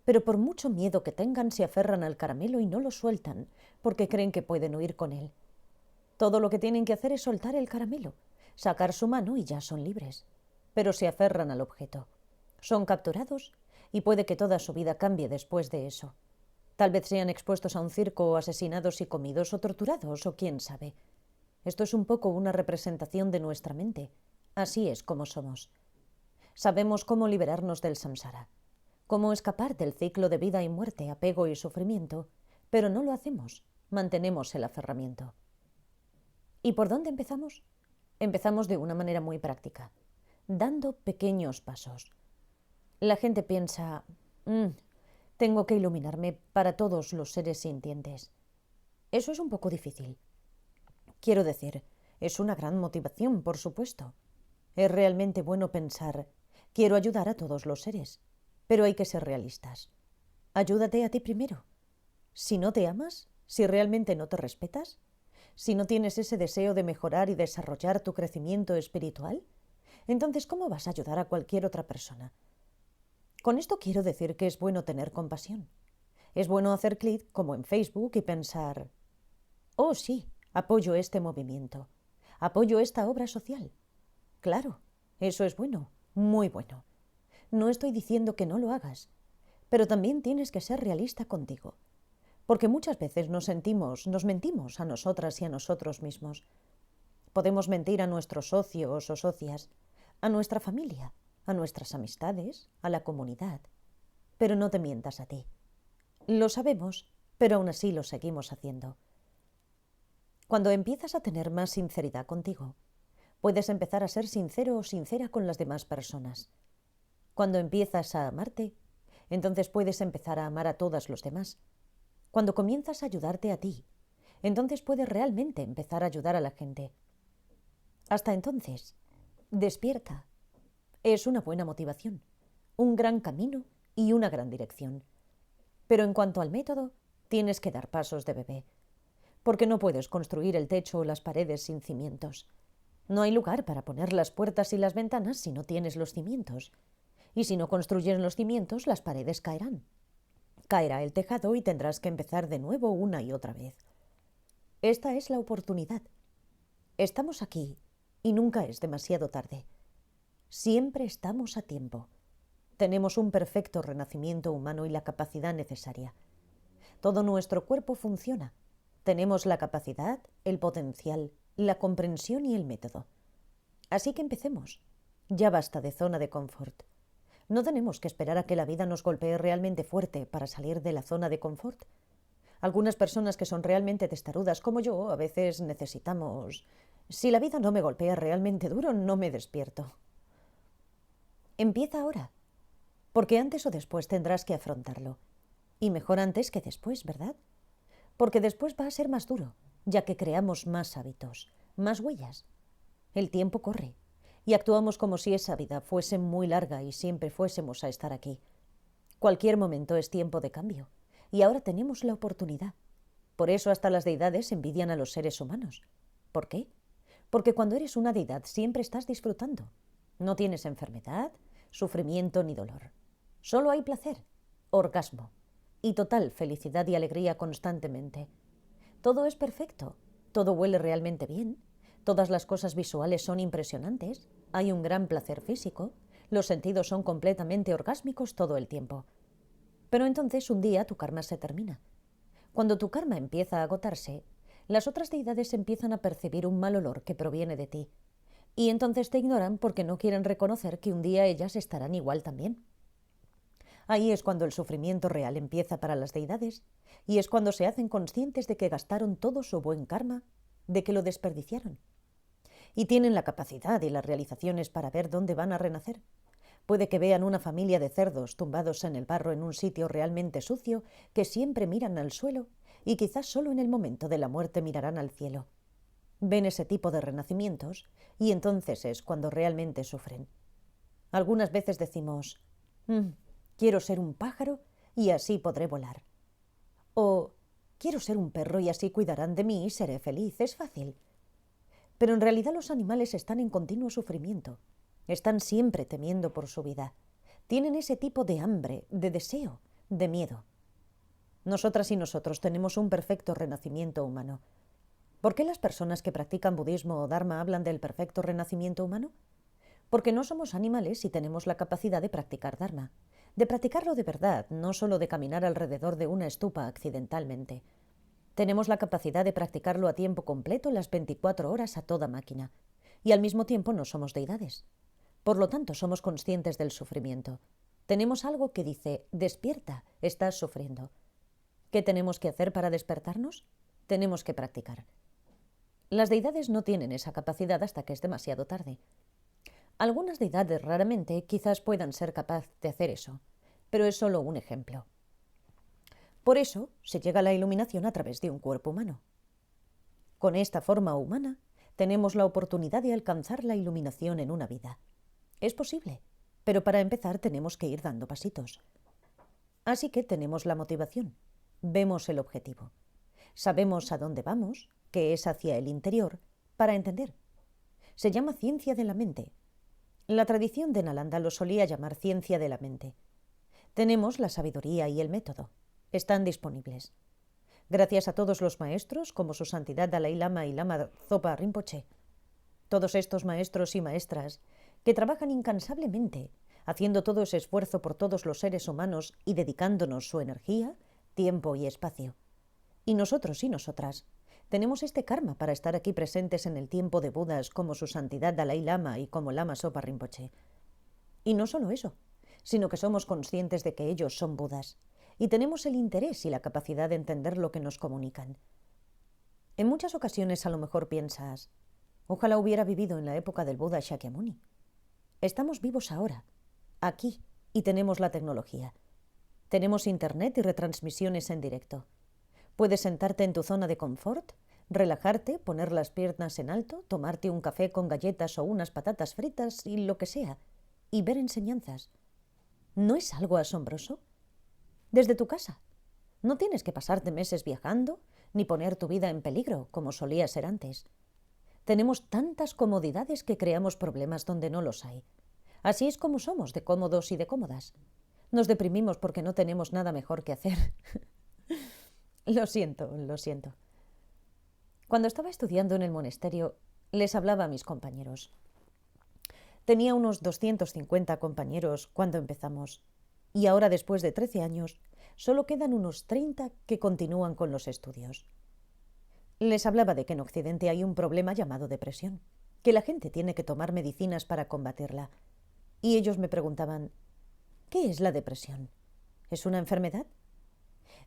Pero por mucho miedo que tengan, se aferran al caramelo y no lo sueltan, porque creen que pueden huir con él. Todo lo que tienen que hacer es soltar el caramelo, sacar su mano y ya son libres. Pero se aferran al objeto. Son capturados y puede que toda su vida cambie después de eso. Tal vez sean expuestos a un circo o asesinados y comidos o torturados o quién sabe. Esto es un poco una representación de nuestra mente. Así es como somos. Sabemos cómo liberarnos del samsara, cómo escapar del ciclo de vida y muerte, apego y sufrimiento, pero no lo hacemos, mantenemos el aferramiento. ¿Y por dónde empezamos? Empezamos de una manera muy práctica, dando pequeños pasos. La gente piensa, tengo que iluminarme para todos los seres sintientes. Eso es un poco difícil. Quiero decir, es una gran motivación, por supuesto. Es realmente bueno pensar, quiero ayudar a todos los seres, pero hay que ser realistas. Ayúdate a ti primero. Si no te amas, si realmente no te respetas, si no tienes ese deseo de mejorar y desarrollar tu crecimiento espiritual, entonces ¿cómo vas a ayudar a cualquier otra persona? Con esto quiero decir que es bueno tener compasión. Es bueno hacer clic como en Facebook y pensar, oh sí, apoyo este movimiento, apoyo esta obra social. Claro, eso es bueno, muy bueno. No estoy diciendo que no lo hagas, pero también tienes que ser realista contigo, porque muchas veces nos mentimos a nosotras y a nosotros mismos. Podemos mentir a nuestros socios o socias, a nuestra familia, a nuestras amistades, a la comunidad, pero no te mientas a ti. Lo sabemos, pero aún así lo seguimos haciendo. Cuando empiezas a tener más sinceridad contigo, puedes empezar a ser sincero o sincera con las demás personas. Cuando empiezas a amarte, entonces puedes empezar a amar a todos los demás. Cuando comienzas a ayudarte a ti, entonces puedes realmente empezar a ayudar a la gente. Hasta entonces, despierta. Es una buena motivación, un gran camino y una gran dirección. Pero en cuanto al método, tienes que dar pasos de bebé, porque no puedes construir el techo o las paredes sin cimientos. No hay lugar para poner las puertas y las ventanas si no tienes los cimientos. Y si no construyes los cimientos, las paredes caerán. Caerá el tejado y tendrás que empezar de nuevo una y otra vez. Esta es la oportunidad. Estamos aquí y nunca es demasiado tarde. Siempre estamos a tiempo. Tenemos un perfecto renacimiento humano y la capacidad necesaria. Todo nuestro cuerpo funciona. Tenemos la capacidad, el potencial, la comprensión y el método. Así que empecemos. Ya basta de zona de confort. No tenemos que esperar a que la vida nos golpee realmente fuerte para salir de la zona de confort. Algunas personas que son realmente testarudas como yo, a veces necesitamos... Si la vida no me golpea realmente duro, no me despierto. Empieza ahora, porque antes o después tendrás que afrontarlo. Y mejor antes que después, ¿verdad? Porque después va a ser más duro, ya que creamos más hábitos, más huellas. El tiempo corre y actuamos como si esa vida fuese muy larga y siempre fuésemos a estar aquí. Cualquier momento es tiempo de cambio y ahora tenemos la oportunidad. Por eso hasta las deidades envidian a los seres humanos. ¿Por qué? Porque cuando eres una deidad siempre estás disfrutando. No tienes enfermedad, sufrimiento ni dolor. Solo hay placer, orgasmo. y total felicidad y alegría constantemente. Todo es perfecto, todo huele realmente bien, todas las cosas visuales son impresionantes, hay un gran placer físico, los sentidos son completamente orgásmicos todo el tiempo. Pero entonces un día tu karma se termina. Cuando tu karma empieza a agotarse, las otras deidades empiezan a percibir un mal olor que proviene de ti. Y entonces te ignoran porque no quieren reconocer que un día ellas estarán igual también. Ahí es cuando el sufrimiento real empieza para las deidades, y es cuando se hacen conscientes de que gastaron todo su buen karma, de que lo desperdiciaron. Y tienen la capacidad y las realizaciones para ver dónde van a renacer. Puede que vean una familia de cerdos tumbados en el barro en un sitio realmente sucio, que siempre miran al suelo, y quizás solo en el momento de la muerte mirarán al cielo. Ven ese tipo de renacimientos, y entonces es cuando realmente sufren. Algunas veces decimos, quiero ser un pájaro y así podré volar. O quiero ser un perro y así cuidarán de mí y seré feliz. Es fácil. Pero en realidad los animales están en continuo sufrimiento. Están siempre temiendo por su vida. Tienen ese tipo de hambre, de deseo, de miedo. Nosotras y nosotros tenemos un perfecto renacimiento humano. ¿Por qué las personas que practican budismo o dharma hablan del perfecto renacimiento humano? Porque no somos animales y tenemos la capacidad de practicar dharma. De practicarlo de verdad, no solo de caminar alrededor de una estupa accidentalmente. Tenemos la capacidad de practicarlo a tiempo completo las 24 horas a toda máquina. Y al mismo tiempo no somos deidades. Por lo tanto, somos conscientes del sufrimiento. Tenemos algo que dice, despierta, estás sufriendo. ¿Qué tenemos que hacer para despertarnos? Tenemos que practicar. Las deidades no tienen esa capacidad hasta que es demasiado tarde. Algunas deidades raramente quizás puedan ser capaces de hacer eso, pero es solo un ejemplo. Por eso se llega a la iluminación a través de un cuerpo humano. Con esta forma humana tenemos la oportunidad de alcanzar la iluminación en una vida. Es posible, pero para empezar tenemos que ir dando pasitos. Así que tenemos la motivación, vemos el objetivo, sabemos a dónde vamos, que es hacia el interior, para entender. Se llama ciencia de la mente. La tradición de Nalanda lo solía llamar ciencia de la mente. Tenemos la sabiduría y el método. Están disponibles. Gracias a todos los maestros, como su santidad Dalai Lama y Lama Zopa Rinpoche. Todos estos maestros y maestras que trabajan incansablemente, haciendo todo ese esfuerzo por todos los seres humanos y dedicándonos su energía, tiempo y espacio. Y nosotros y nosotras tenemos este karma para estar aquí presentes en el tiempo de Budas como su santidad Dalai Lama y como Lama Zopa Rinpoche. Y no solo eso, sino que somos conscientes de que ellos son Budas y tenemos el interés y la capacidad de entender lo que nos comunican. En muchas ocasiones a lo mejor piensas, ojalá hubiera vivido en la época del Buda Shakyamuni. Estamos vivos ahora, aquí, y tenemos la tecnología. Tenemos internet y retransmisiones en directo. Puedes sentarte en tu zona de confort, relajarte, poner las piernas en alto, tomarte un café con galletas o unas patatas fritas y lo que sea, y ver enseñanzas. ¿No es algo asombroso? Desde tu casa. No tienes que pasarte meses viajando, ni poner tu vida en peligro, como solía ser antes. Tenemos tantas comodidades que creamos problemas donde no los hay. Así es como somos, de cómodos y de cómodas. Nos deprimimos porque no tenemos nada mejor que hacer. Lo siento, lo siento. Cuando estaba estudiando en el monasterio, les hablaba a mis compañeros. Tenía unos 250 compañeros cuando empezamos, y ahora, después de 13 años, solo quedan unos 30 que continúan con los estudios. Les hablaba de que en Occidente hay un problema llamado depresión, que la gente tiene que tomar medicinas para combatirla. Y ellos me preguntaban, ¿qué es la depresión? ¿Es una enfermedad?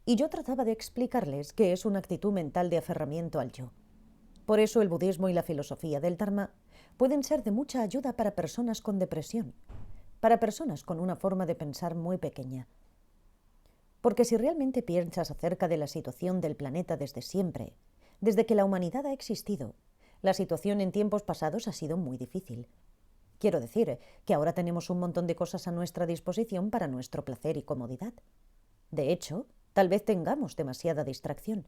Y yo trataba de explicarles que es una actitud mental de aferramiento al yo. Por eso el budismo y la filosofía del Dharma pueden ser de mucha ayuda para personas con depresión, para personas con una forma de pensar muy pequeña. Porque si realmente piensas acerca de la situación del planeta desde siempre, desde que la humanidad ha existido, la situación en tiempos pasados ha sido muy difícil. Quiero decir que ahora tenemos un montón de cosas a nuestra disposición para nuestro placer y comodidad. De hecho, tal vez tengamos demasiada distracción,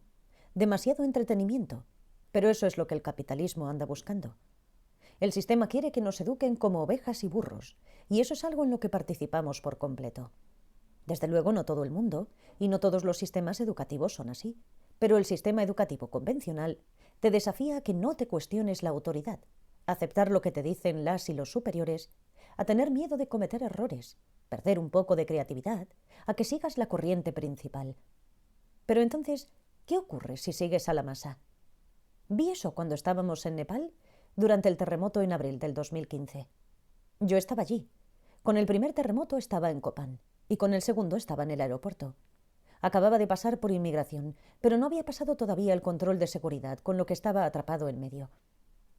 demasiado entretenimiento, pero eso es lo que el capitalismo anda buscando. El sistema quiere que nos eduquen como ovejas y burros, y eso es algo en lo que participamos por completo. Desde luego no todo el mundo, y no todos los sistemas educativos son así, pero el sistema educativo convencional te desafía a que no te cuestiones la autoridad, a aceptar lo que te dicen las y los superiores, a tener miedo de cometer errores, perder un poco de creatividad, a que sigas la corriente principal. Pero entonces, ¿qué ocurre si sigues a la masa? Vi eso cuando estábamos en Nepal durante el terremoto en abril del 2015. Yo estaba allí. Con el primer terremoto estaba en Copán y con el segundo estaba en el aeropuerto. Acababa de pasar por inmigración, pero no había pasado todavía el control de seguridad, con lo que estaba atrapado en medio.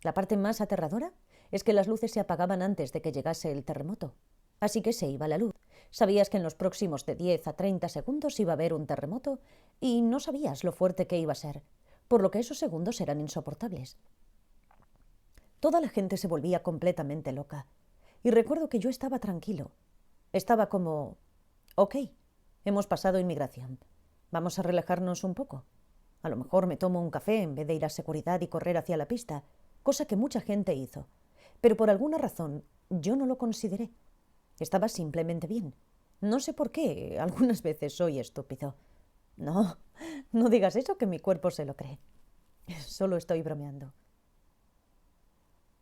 La parte más aterradora es que las luces se apagaban antes de que llegase el terremoto. Así que se iba la luz. Sabías que en los próximos de 10 a 30 segundos iba a haber un terremoto y no sabías lo fuerte que iba a ser, por lo que esos segundos eran insoportables. Toda la gente se volvía completamente loca. Y recuerdo que yo estaba tranquilo. Estaba como... Ok, hemos pasado inmigración. Vamos a relajarnos un poco. A lo mejor me tomo un café en vez de ir a seguridad y correr hacia la pista, cosa que mucha gente hizo. Pero por alguna razón yo no lo consideré. Estaba simplemente bien. No sé por qué, algunas veces soy estúpido. No, no digas eso, que mi cuerpo se lo cree. Solo estoy bromeando.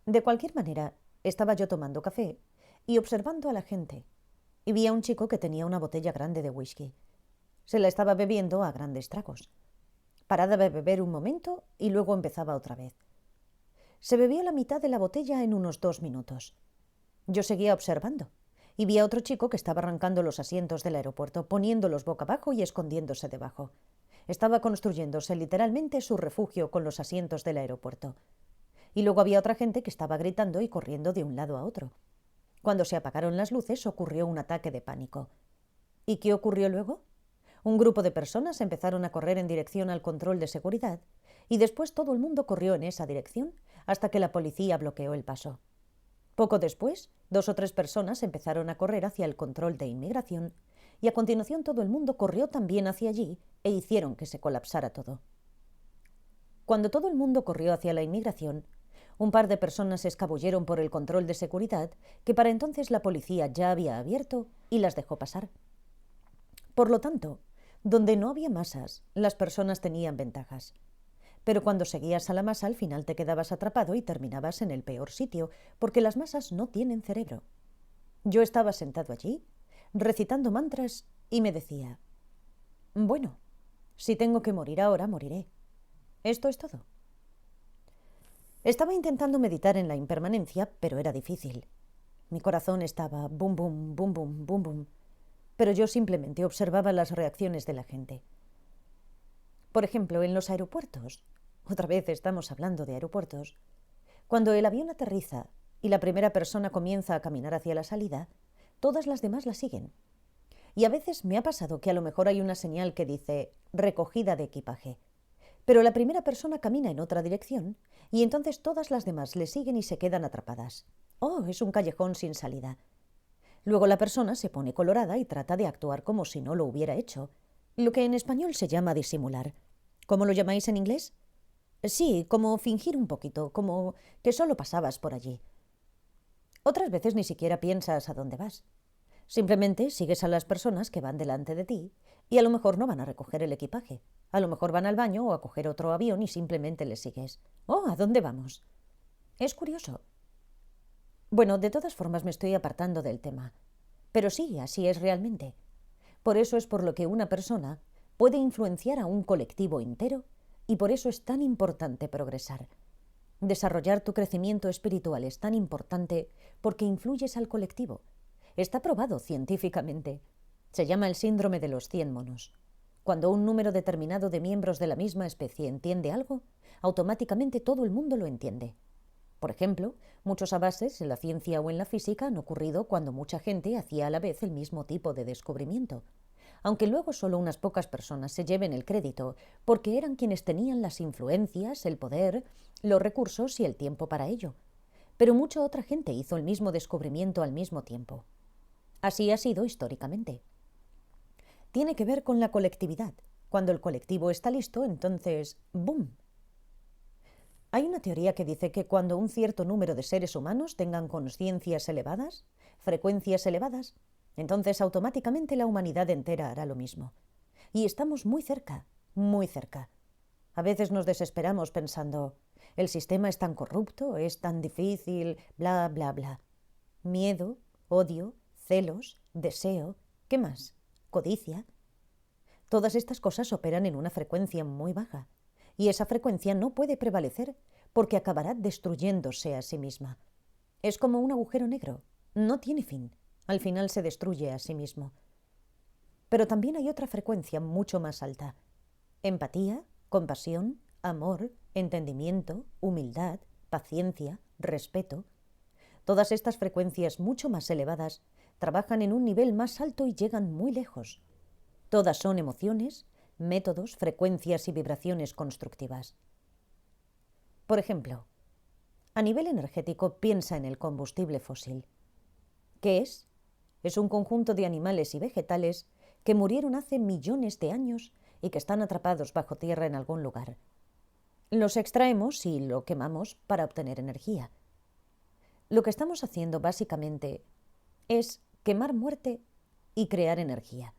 De cualquier manera, estaba yo tomando café y observando a la gente, y vi a un chico que tenía una botella grande de whisky. Se la estaba bebiendo a grandes tragos. Paraba de beber un momento y luego empezaba otra vez. Se bebió la mitad de la botella en unos 2 minutos. Yo seguía observando y vi a otro chico que estaba arrancando los asientos del aeropuerto, poniéndolos boca abajo y escondiéndose debajo. Estaba construyéndose literalmente su refugio con los asientos del aeropuerto. Y luego había otra gente que estaba gritando y corriendo de un lado a otro. Cuando se apagaron las luces ocurrió un ataque de pánico. ¿Y qué ocurrió luego? Un grupo de personas empezaron a correr en dirección al control de seguridad y después todo el mundo corrió en esa dirección hasta que la policía bloqueó el paso. Poco después, 2 o 3 personas empezaron a correr hacia el control de inmigración y a continuación todo el mundo corrió también hacia allí e hicieron que se colapsara todo. Cuando todo el mundo corrió hacia la inmigración, un par de personas se escabulleron por el control de seguridad que para entonces la policía ya había abierto y las dejó pasar. Por lo tanto, donde no había masas, las personas tenían ventajas. Pero cuando seguías a la masa, al final te quedabas atrapado y terminabas en el peor sitio, porque las masas no tienen cerebro. Yo estaba sentado allí, recitando mantras, y me decía, bueno, si tengo que morir ahora, moriré. Esto es todo. Estaba intentando meditar en la impermanencia, pero era difícil. Mi corazón estaba bum bum, bum bum, bum bum, pero yo simplemente observaba las reacciones de la gente. Por ejemplo, en los aeropuertos, otra vez estamos hablando de aeropuertos, cuando el avión aterriza y la primera persona comienza a caminar hacia la salida, todas las demás la siguen. Y a veces me ha pasado que a lo mejor hay una señal que dice recogida de equipaje, pero la primera persona camina en otra dirección y entonces todas las demás le siguen y se quedan atrapadas. Oh, es un callejón sin salida. Luego la persona se pone colorada y trata de actuar como si no lo hubiera hecho, lo que en español se llama disimular. ¿Cómo lo llamáis en inglés? Sí, como fingir un poquito, como que solo pasabas por allí. Otras veces ni siquiera piensas a dónde vas. Simplemente sigues a las personas que van delante de ti y a lo mejor no van a recoger el equipaje. A lo mejor van al baño o a coger otro avión y simplemente les sigues. Oh, ¿a dónde vamos? Es curioso. Bueno, de todas formas me estoy apartando del tema. Pero sí, así es realmente. Por eso es por lo que una persona puede influenciar a un colectivo entero y por eso es tan importante progresar. Desarrollar tu crecimiento espiritual es tan importante porque influyes al colectivo. Está probado científicamente. Se llama el síndrome de los 100 monos. Cuando un número determinado de miembros de la misma especie entiende algo, automáticamente todo el mundo lo entiende. Por ejemplo, muchos avances en la ciencia o en la física han ocurrido cuando mucha gente hacía a la vez el mismo tipo de descubrimiento, aunque luego solo unas pocas personas se lleven el crédito, porque eran quienes tenían las influencias, el poder, los recursos y el tiempo para ello. Pero mucha otra gente hizo el mismo descubrimiento al mismo tiempo. Así ha sido históricamente. Tiene que ver con la colectividad. Cuando el colectivo está listo, entonces ¡bum! Hay una teoría que dice que cuando un cierto número de seres humanos tengan conciencias elevadas, frecuencias elevadas, Entonces automáticamente la humanidad entera hará lo mismo. Y estamos muy cerca, muy cerca. A veces nos desesperamos pensando, el sistema es tan corrupto, es tan difícil, bla, bla, bla. Miedo, odio, celos, deseo, ¿qué más? Codicia. Todas estas cosas operan en una frecuencia muy baja, y esa frecuencia no puede prevalecer porque acabará destruyéndose a sí misma. Es como un agujero negro, no tiene fin, al final se destruye a sí mismo. Pero también hay otra frecuencia mucho más alta. Empatía, compasión, amor, entendimiento, humildad, paciencia, respeto. Todas estas frecuencias mucho más elevadas trabajan en un nivel más alto y llegan muy lejos. Todas son emociones, métodos, frecuencias y vibraciones constructivas. Por ejemplo, a nivel energético piensa en el combustible fósil. ¿Qué es? Es un conjunto de animales y vegetales que murieron hace millones de años y que están atrapados bajo tierra en algún lugar. Los extraemos y lo quemamos para obtener energía. Lo que estamos haciendo básicamente es quemar muerte y crear energía.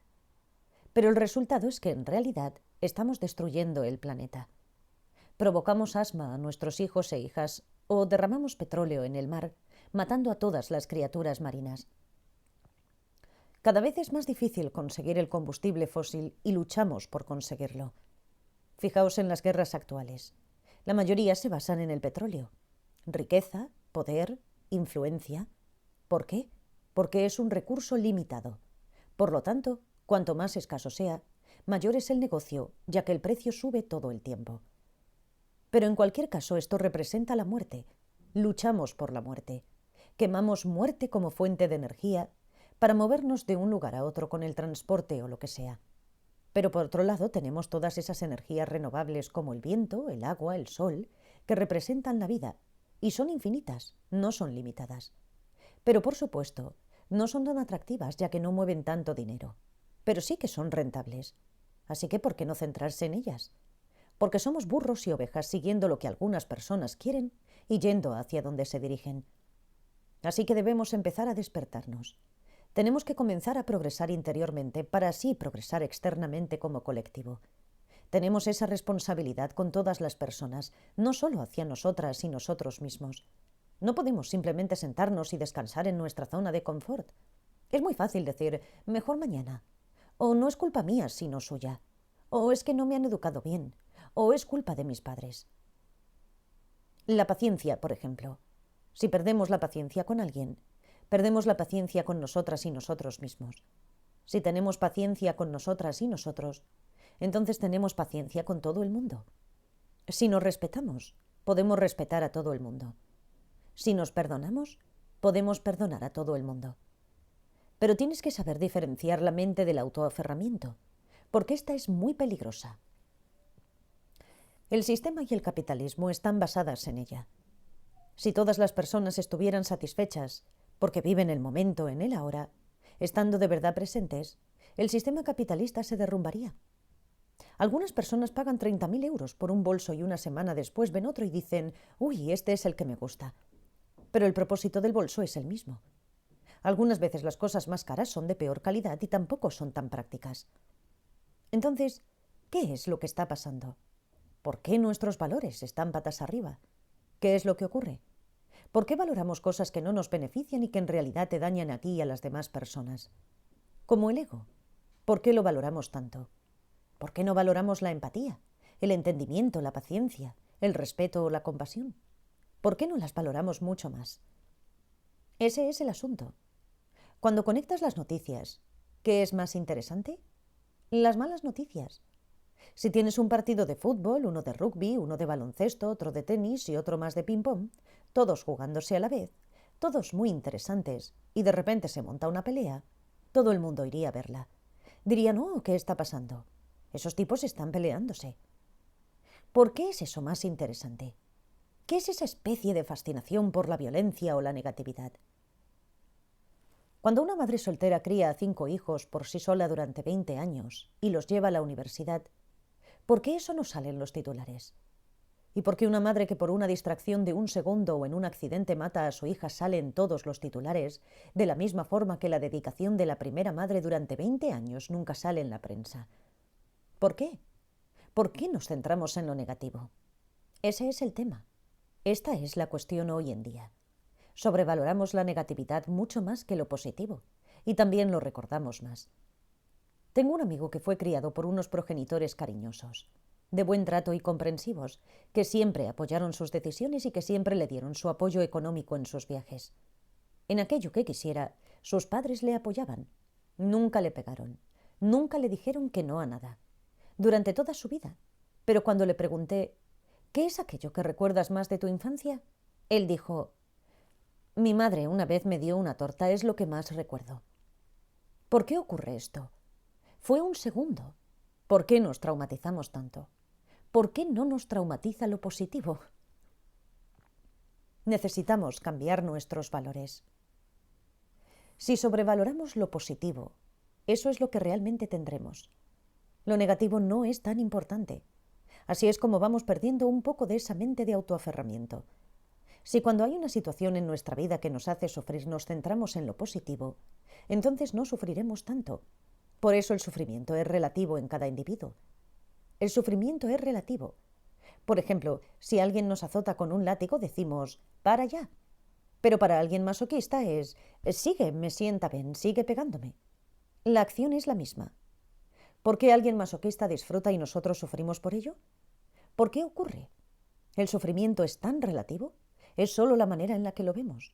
Pero el resultado es que en realidad estamos destruyendo el planeta. Provocamos asma a nuestros hijos e hijas o derramamos petróleo en el mar, matando a todas las criaturas marinas. Cada vez es más difícil conseguir el combustible fósil y luchamos por conseguirlo. Fijaos en las guerras actuales. La mayoría se basan en el petróleo. Riqueza, poder, influencia. ¿Por qué? Porque es un recurso limitado. Por lo tanto, cuanto más escaso sea, mayor es el negocio, ya que el precio sube todo el tiempo. Pero en cualquier caso, esto representa la muerte. Luchamos por la muerte. Quemamos muerte como fuente de energía para movernos de un lugar a otro con el transporte o lo que sea. Pero por otro lado tenemos todas esas energías renovables como el viento, el agua, el sol, que representan la vida, y son infinitas, no son limitadas. Pero por supuesto, no son tan atractivas ya que no mueven tanto dinero, pero sí que son rentables. Así que ¿por qué no centrarse en ellas? Porque somos burros y ovejas siguiendo lo que algunas personas quieren y yendo hacia donde se dirigen. Así que debemos empezar a despertarnos. Tenemos que comenzar a progresar interiormente para así progresar externamente como colectivo. Tenemos esa responsabilidad con todas las personas, no solo hacia nosotras y nosotros mismos. No podemos simplemente sentarnos y descansar en nuestra zona de confort. Es muy fácil decir, mejor mañana. O no es culpa mía, sino suya. O es que no me han educado bien. O es culpa de mis padres. La paciencia, por ejemplo. Si perdemos la paciencia con alguien, perdemos la paciencia con nosotras y nosotros mismos. Si tenemos paciencia con nosotras y nosotros, entonces tenemos paciencia con todo el mundo. Si nos respetamos, podemos respetar a todo el mundo. Si nos perdonamos, podemos perdonar a todo el mundo. Pero tienes que saber diferenciar la mente del autoaferramiento, porque esta es muy peligrosa. El sistema y el capitalismo están basadas en ella. Si todas las personas estuvieran satisfechas porque viven el momento en el ahora, estando de verdad presentes, el sistema capitalista se derrumbaría. Algunas personas pagan 30.000 euros por un bolso y una semana después ven otro y dicen, uy, este es el que me gusta. Pero el propósito del bolso es el mismo. Algunas veces las cosas más caras son de peor calidad y tampoco son tan prácticas. Entonces, ¿qué es lo que está pasando? ¿Por qué nuestros valores están patas arriba? ¿Qué es lo que ocurre? ¿Por qué valoramos cosas que no nos benefician y que en realidad te dañan a ti y a las demás personas? Como el ego. ¿Por qué lo valoramos tanto? ¿Por qué no valoramos la empatía, el entendimiento, la paciencia, el respeto o la compasión? ¿Por qué no las valoramos mucho más? Ese es el asunto. Cuando conectas las noticias, ¿qué es más interesante? Las malas noticias. Si tienes un partido de fútbol, uno de rugby, uno de baloncesto, otro de tenis y otro más de ping-pong, todos jugándose a la vez, todos muy interesantes, y de repente se monta una pelea, todo el mundo iría a verla. Dirían, oh, ¿qué está pasando? Esos tipos están peleándose. ¿Por qué es eso más interesante? ¿Qué es esa especie de fascinación por la violencia o la negatividad? Cuando una madre soltera cría a 5 hijos por sí sola durante 20 años y los lleva a la universidad, ¿por qué eso no sale en los titulares? ¿Y por qué una madre que por una distracción de un segundo o en un accidente mata a su hija sale en todos los titulares, de la misma forma que la dedicación de la primera madre durante 20 años nunca sale en la prensa? ¿Por qué? ¿Por qué nos centramos en lo negativo? Ese es el tema. Esta es la cuestión hoy en día. Sobrevaloramos la negatividad mucho más que lo positivo, y también lo recordamos más. Tengo un amigo que fue criado por unos progenitores cariñosos, de buen trato y comprensivos, que siempre apoyaron sus decisiones y que siempre le dieron su apoyo económico en sus viajes. En aquello que quisiera, sus padres le apoyaban. Nunca le pegaron, nunca le dijeron que no a nada, durante toda su vida. Pero cuando le pregunté, ¿qué es aquello que recuerdas más de tu infancia?, él dijo, mi madre una vez me dio una torta, es lo que más recuerdo. ¿Por qué ocurre esto? Fue un segundo. ¿Por qué nos traumatizamos tanto? ¿Por qué no nos traumatiza lo positivo? Necesitamos cambiar nuestros valores. Si sobrevaloramos lo positivo, eso es lo que realmente tendremos. Lo negativo no es tan importante. Así es como vamos perdiendo un poco de esa mente de autoaferramiento. Si cuando hay una situación en nuestra vida que nos hace sufrir nos centramos en lo positivo, entonces no sufriremos tanto. Por eso el sufrimiento es relativo en cada individuo. El sufrimiento es relativo. Por ejemplo, si alguien nos azota con un látigo, decimos, para ya. Pero para alguien masoquista es, sigue, me sienta bien, sigue pegándome. La acción es la misma. ¿Por qué alguien masoquista disfruta y nosotros sufrimos por ello? ¿Por qué ocurre? El sufrimiento es tan relativo, es solo la manera en la que lo vemos.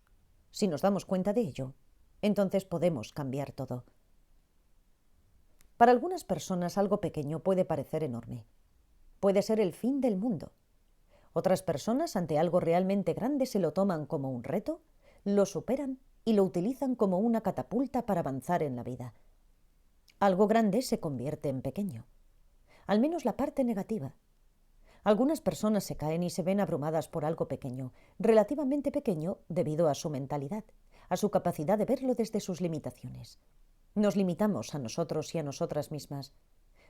Si nos damos cuenta de ello, entonces podemos cambiar todo. Para algunas personas algo pequeño puede parecer enorme. Puede ser el fin del mundo. Otras personas ante algo realmente grande se lo toman como un reto, lo superan y lo utilizan como una catapulta para avanzar en la vida. Algo grande se convierte en pequeño. Al menos la parte negativa. Algunas personas se caen y se ven abrumadas por algo pequeño, relativamente pequeño debido a su mentalidad, a su capacidad de verlo desde sus limitaciones. Nos limitamos a nosotros y a nosotras mismas.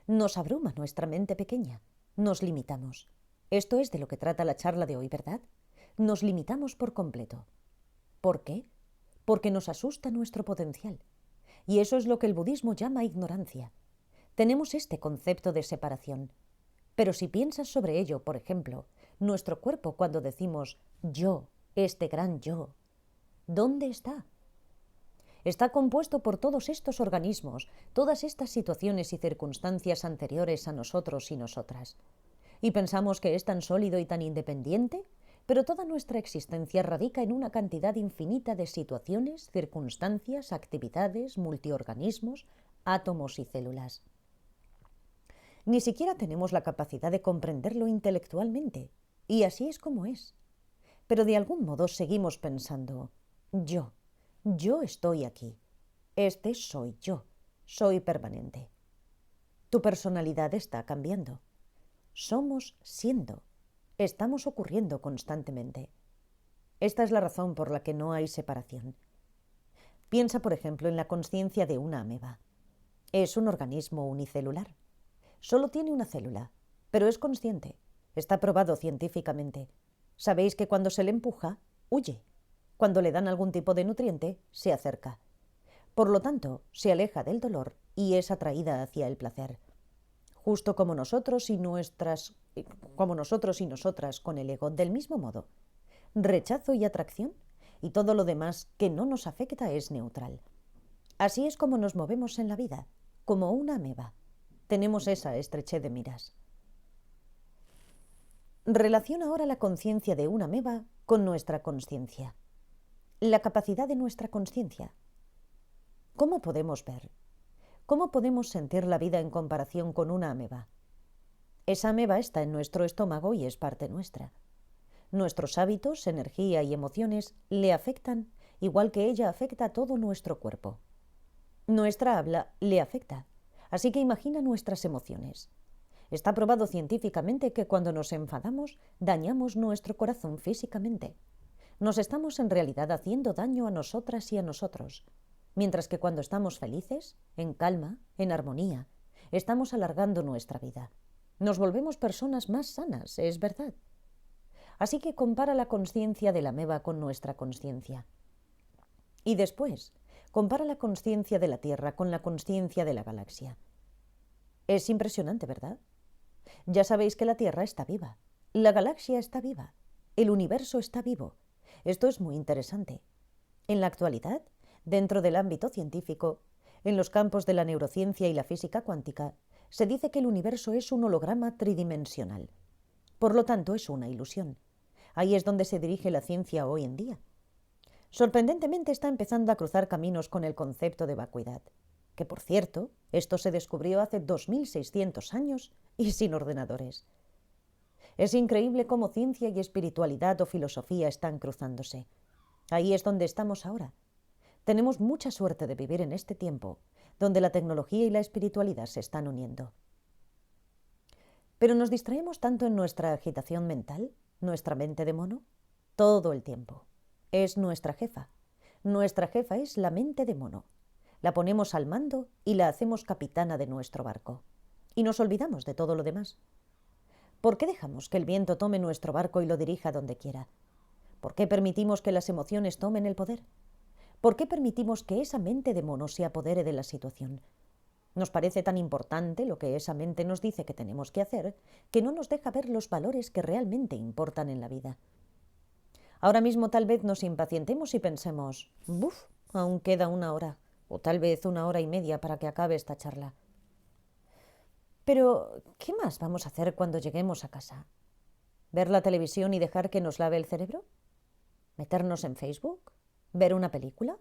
Nos abruma nuestra mente pequeña. Nos limitamos. Esto es de lo que trata la charla de hoy, ¿verdad? Nos limitamos por completo. ¿Por qué? Porque nos asusta nuestro potencial. Y eso es lo que el budismo llama ignorancia. Tenemos este concepto de separación. Pero si piensas sobre ello, por ejemplo, nuestro cuerpo cuando decimos yo, este gran yo, ¿dónde está? Está compuesto por todos estos organismos, todas estas situaciones y circunstancias anteriores a nosotros y nosotras. Y pensamos que es tan sólido y tan independiente, pero toda nuestra existencia radica en una cantidad infinita de situaciones, circunstancias, actividades, multiorganismos, átomos y células. Ni siquiera tenemos la capacidad de comprenderlo intelectualmente, y así es como es. Pero de algún modo seguimos pensando, yo estoy aquí, este soy yo, soy permanente. Tu personalidad está cambiando. Somos siendo, estamos ocurriendo constantemente. Esta es la razón por la que no hay separación. Piensa, por ejemplo, en la consciencia de una ameba. Es un organismo unicelular. Solo tiene una célula, pero es consciente. Está probado científicamente. Sabéis que cuando se le empuja, huye. Cuando le dan algún tipo de nutriente, se acerca. Por lo tanto, se aleja del dolor y es atraída hacia el placer. Justo como nosotros y nosotras con el ego, del mismo modo. Rechazo y atracción, y todo lo demás que no nos afecta es neutral. Así es como nos movemos en la vida, como una ameba. Tenemos esa estrechez de miras. Relaciona ahora la conciencia de una ameba con nuestra consciencia. La capacidad de nuestra consciencia. ¿Cómo podemos ver? ¿Cómo podemos sentir la vida en comparación con una ameba? Esa ameba está en nuestro estómago y es parte nuestra. Nuestros hábitos, energía y emociones le afectan, igual que ella afecta a todo nuestro cuerpo. Nuestra habla le afecta, así que imagina nuestras emociones. Está probado científicamente que cuando nos enfadamos, dañamos nuestro corazón físicamente. Nos estamos en realidad haciendo daño a nosotras y a nosotros, mientras que cuando estamos felices, en calma, en armonía, estamos alargando nuestra vida. Nos volvemos personas más sanas, es verdad. Así que compara la consciencia de la ameba con nuestra consciencia. Y después, compara la consciencia de la Tierra con la consciencia de la galaxia. Es impresionante, ¿verdad? Ya sabéis que la Tierra está viva, la galaxia está viva, el universo está vivo. Esto es muy interesante. En la actualidad, dentro del ámbito científico, en los campos de la neurociencia y la física cuántica, se dice que el universo es un holograma tridimensional. Por lo tanto, es una ilusión. Ahí es donde se dirige la ciencia hoy en día. Sorprendentemente está empezando a cruzar caminos con el concepto de vacuidad, que por cierto, esto se descubrió hace 2600 años y sin ordenadores. Es increíble cómo ciencia y espiritualidad o filosofía están cruzándose. Ahí es donde estamos ahora. Tenemos mucha suerte de vivir en este tiempo, donde la tecnología y la espiritualidad se están uniendo. Pero nos distraemos tanto en nuestra agitación mental, nuestra mente de mono, todo el tiempo. Es nuestra jefa. Nuestra jefa es la mente de mono. La ponemos al mando y la hacemos capitana de nuestro barco. Y nos olvidamos de todo lo demás. ¿Por qué dejamos que el viento tome nuestro barco y lo dirija donde quiera? ¿Por qué permitimos que las emociones tomen el poder? ¿Por qué permitimos que esa mente de mono se apodere de la situación? Nos parece tan importante lo que esa mente nos dice que tenemos que hacer, que no nos deja ver los valores que realmente importan en la vida. Ahora mismo tal vez nos impacientemos y pensemos, ¡buf! Aún queda 1 hora, o tal vez 1 hora y media para que acabe esta charla. Pero, ¿qué más vamos a hacer cuando lleguemos a casa? ¿Ver la televisión y dejar que nos lave el cerebro? ¿Meternos en Facebook? ¿Ver una película?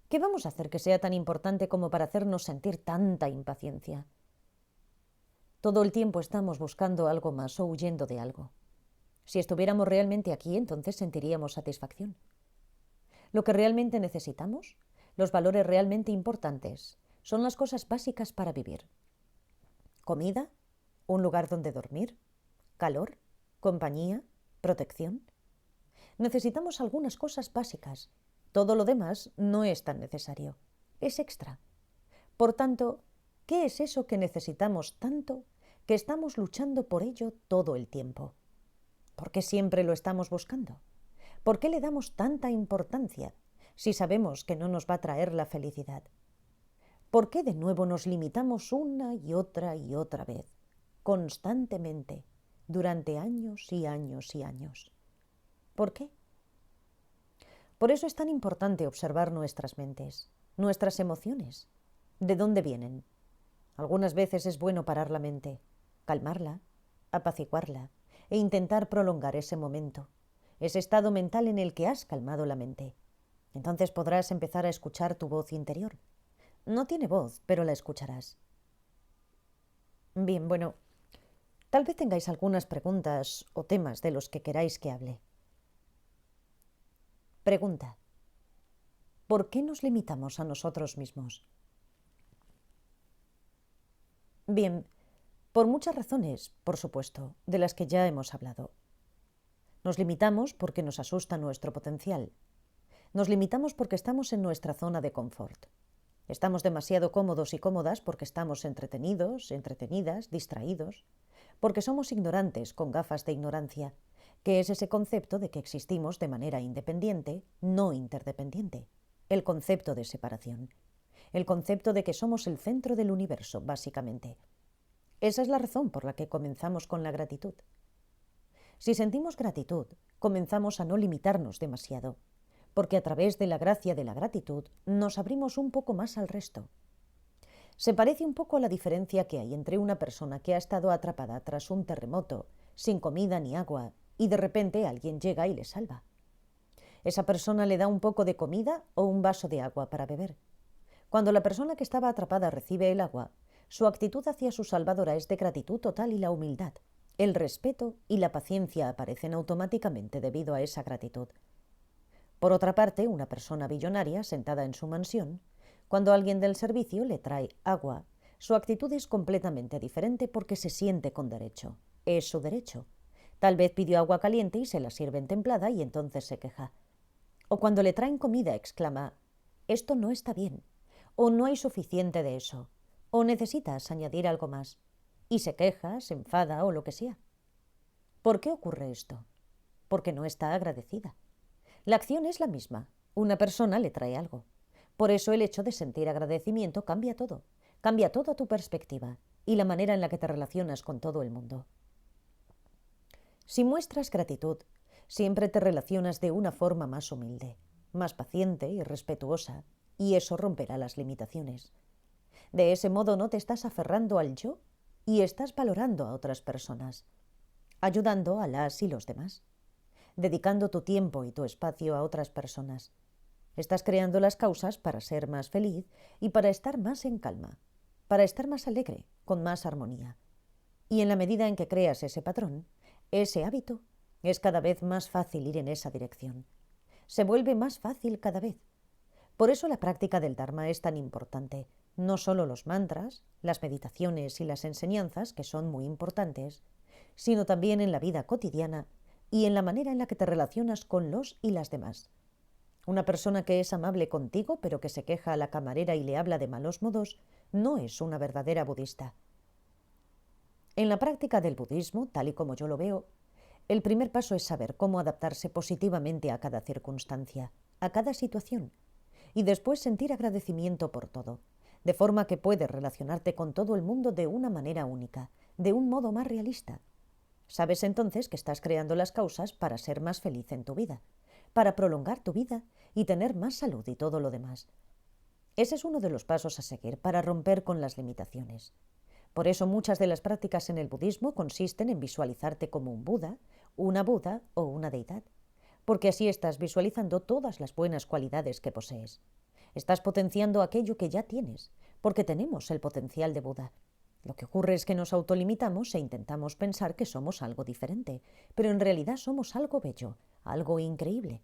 ¿Qué vamos a hacer que sea tan importante como para hacernos sentir tanta impaciencia? Todo el tiempo estamos buscando algo más o huyendo de algo. Si estuviéramos realmente aquí, entonces sentiríamos satisfacción. Lo que realmente necesitamos, los valores realmente importantes, son las cosas básicas para vivir. Comida, un lugar donde dormir, calor, compañía, protección. Necesitamos algunas cosas básicas. Todo lo demás no es tan necesario. Es extra. Por tanto, ¿qué es eso que necesitamos tanto que estamos luchando por ello todo el tiempo? ¿Por qué siempre lo estamos buscando? ¿Por qué le damos tanta importancia si sabemos que no nos va a traer la felicidad? ¿Por qué de nuevo nos limitamos una y otra vez, constantemente, durante años y años y años? ¿Por qué? Por eso es tan importante observar nuestras mentes, nuestras emociones. ¿De dónde vienen? Algunas veces es bueno parar la mente, calmarla, apaciguarla e intentar prolongar ese momento, ese estado mental en el que has calmado la mente. Entonces podrás empezar a escuchar tu voz interior. No tiene voz, pero la escucharás. Bien, bueno, tal vez tengáis algunas preguntas o temas de los que queráis que hable. Pregunta: ¿por qué nos limitamos a nosotros mismos? Bien, por muchas razones, por supuesto, de las que ya hemos hablado. Nos limitamos porque nos asusta nuestro potencial. Nos limitamos porque estamos en nuestra zona de confort. Estamos demasiado cómodos y cómodas porque estamos entretenidos, entretenidas, distraídos, porque somos ignorantes con gafas de ignorancia, que es ese concepto de que existimos de manera independiente, no interdependiente, el concepto de separación, el concepto de que somos el centro del universo, básicamente. Esa es la razón por la que comenzamos con la gratitud. Si sentimos gratitud, comenzamos a no limitarnos demasiado, porque a través de la gracia de la gratitud nos abrimos un poco más al resto. Se parece un poco a la diferencia que hay entre una persona que ha estado atrapada tras un terremoto, sin comida ni agua, y de repente alguien llega y le salva. Esa persona le da un poco de comida o un vaso de agua para beber. Cuando la persona que estaba atrapada recibe el agua, su actitud hacia su salvadora es de gratitud total y la humildad. El respeto y la paciencia aparecen automáticamente debido a esa gratitud. Por otra parte, una persona billonaria sentada en su mansión, cuando alguien del servicio le trae agua, su actitud es completamente diferente porque se siente con derecho. Es su derecho. Tal vez pidió agua caliente y se la sirven templada y entonces se queja. O cuando le traen comida exclama: «Esto no está bien», o «no hay suficiente de eso», o «necesitas añadir algo más», y se queja, se enfada o lo que sea. ¿Por qué ocurre esto? Porque no está agradecida. La acción es la misma. Una persona le trae algo. Por eso el hecho de sentir agradecimiento cambia todo. Cambia toda tu perspectiva y la manera en la que te relacionas con todo el mundo. Si muestras gratitud, siempre te relacionas de una forma más humilde, más paciente y respetuosa, y eso romperá las limitaciones. De ese modo no te estás aferrando al yo y estás valorando a otras personas, ayudando a las y los demás, dedicando tu tiempo y tu espacio a otras personas. Estás creando las causas para ser más feliz y para estar más en calma, para estar más alegre, con más armonía. Y en la medida en que creas ese patrón, ese hábito, es cada vez más fácil ir en esa dirección. Se vuelve más fácil cada vez. Por eso la práctica del Dharma es tan importante. No solo los mantras, las meditaciones y las enseñanzas, que son muy importantes, sino también en la vida cotidiana y en la manera en la que te relacionas con los y las demás. Una persona que es amable contigo, pero que se queja a la camarera y le habla de malos modos, no es una verdadera budista. En la práctica del budismo, tal y como yo lo veo, el primer paso es saber cómo adaptarse positivamente a cada circunstancia, a cada situación, y después sentir agradecimiento por todo, de forma que puedes relacionarte con todo el mundo de una manera única, de un modo más realista. Sabes entonces que estás creando las causas para ser más feliz en tu vida, para prolongar tu vida y tener más salud y todo lo demás. Ese es uno de los pasos a seguir para romper con las limitaciones. Por eso muchas de las prácticas en el budismo consisten en visualizarte como un Buda o una deidad, porque así estás visualizando todas las buenas cualidades que posees. Estás potenciando aquello que ya tienes, porque tenemos el potencial de Buda. Lo que ocurre es que nos autolimitamos e intentamos pensar que somos algo diferente, pero en realidad somos algo bello, algo increíble.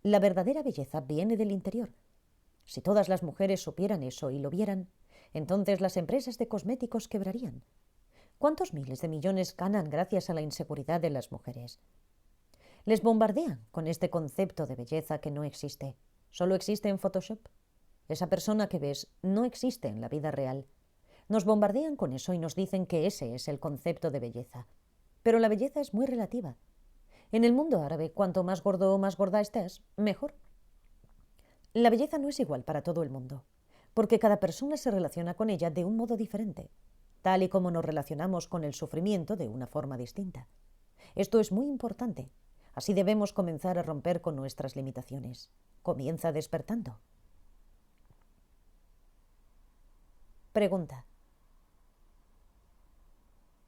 La verdadera belleza viene del interior. Si todas las mujeres supieran eso y lo vieran, entonces las empresas de cosméticos quebrarían. ¿Cuántos miles de millones ganan gracias a la inseguridad de las mujeres? Les bombardean con este concepto de belleza que no existe. Solo existe en Photoshop. Esa persona que ves no existe en la vida real. Nos bombardean con eso y nos dicen que ese es el concepto de belleza. Pero la belleza es muy relativa. En el mundo árabe, cuanto más gordo o más gorda estés, mejor. La belleza no es igual para todo el mundo, porque cada persona se relaciona con ella de un modo diferente, tal y como nos relacionamos con el sufrimiento de una forma distinta. Esto es muy importante. Así debemos comenzar a romper con nuestras limitaciones. Comienza despertando. Pregunta.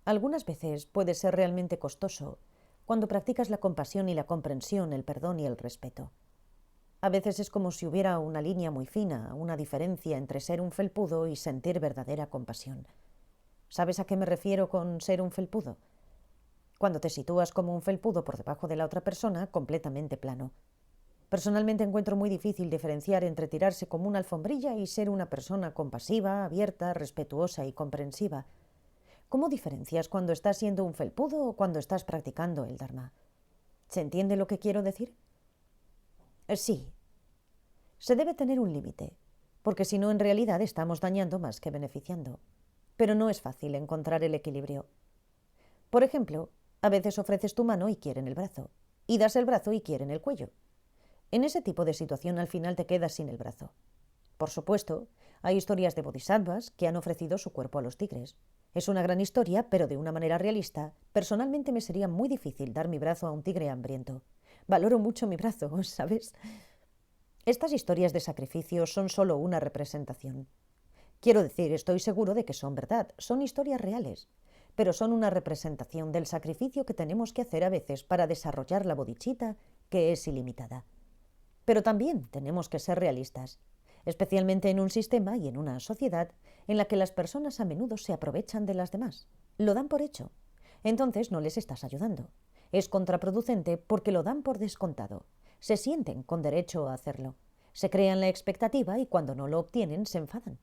Algunas veces puede ser realmente costoso cuando practicas la compasión y la comprensión, el perdón y el respeto. A veces es como si hubiera una línea muy fina, una diferencia entre ser un felpudo y sentir verdadera compasión. ¿Sabes a qué me refiero con ser un felpudo? Cuando te sitúas como un felpudo por debajo de la otra persona, completamente plano. Personalmente encuentro muy difícil diferenciar entre tirarse como una alfombrilla y ser una persona compasiva, abierta, respetuosa y comprensiva. ¿Cómo diferencias cuando estás siendo un felpudo o cuando estás practicando el Dharma? ¿Se entiende lo que quiero decir? Sí. Se debe tener un límite, porque si no en realidad estamos dañando más que beneficiando. Pero no es fácil encontrar el equilibrio. Por ejemplo, a veces ofreces tu mano y quieren el brazo, y das el brazo y quieren el cuello. En ese tipo de situación al final te quedas sin el brazo. Por supuesto, hay historias de bodhisattvas que han ofrecido su cuerpo a los tigres. Es una gran historia, pero de una manera realista. Personalmente me sería muy difícil dar mi brazo a un tigre hambriento. Valoro mucho mi brazo, ¿sabes? Estas historias de sacrificio son solo una representación. Quiero decir, estoy seguro de que son verdad, son historias reales, pero son una representación del sacrificio que tenemos que hacer a veces para desarrollar la bodhicitta, que es ilimitada. Pero también tenemos que ser realistas, especialmente en un sistema y en una sociedad en la que las personas a menudo se aprovechan de las demás, lo dan por hecho. Entonces no les estás ayudando. Es contraproducente porque lo dan por descontado. Se sienten con derecho a hacerlo. Se crean la expectativa y cuando no lo obtienen se enfadan.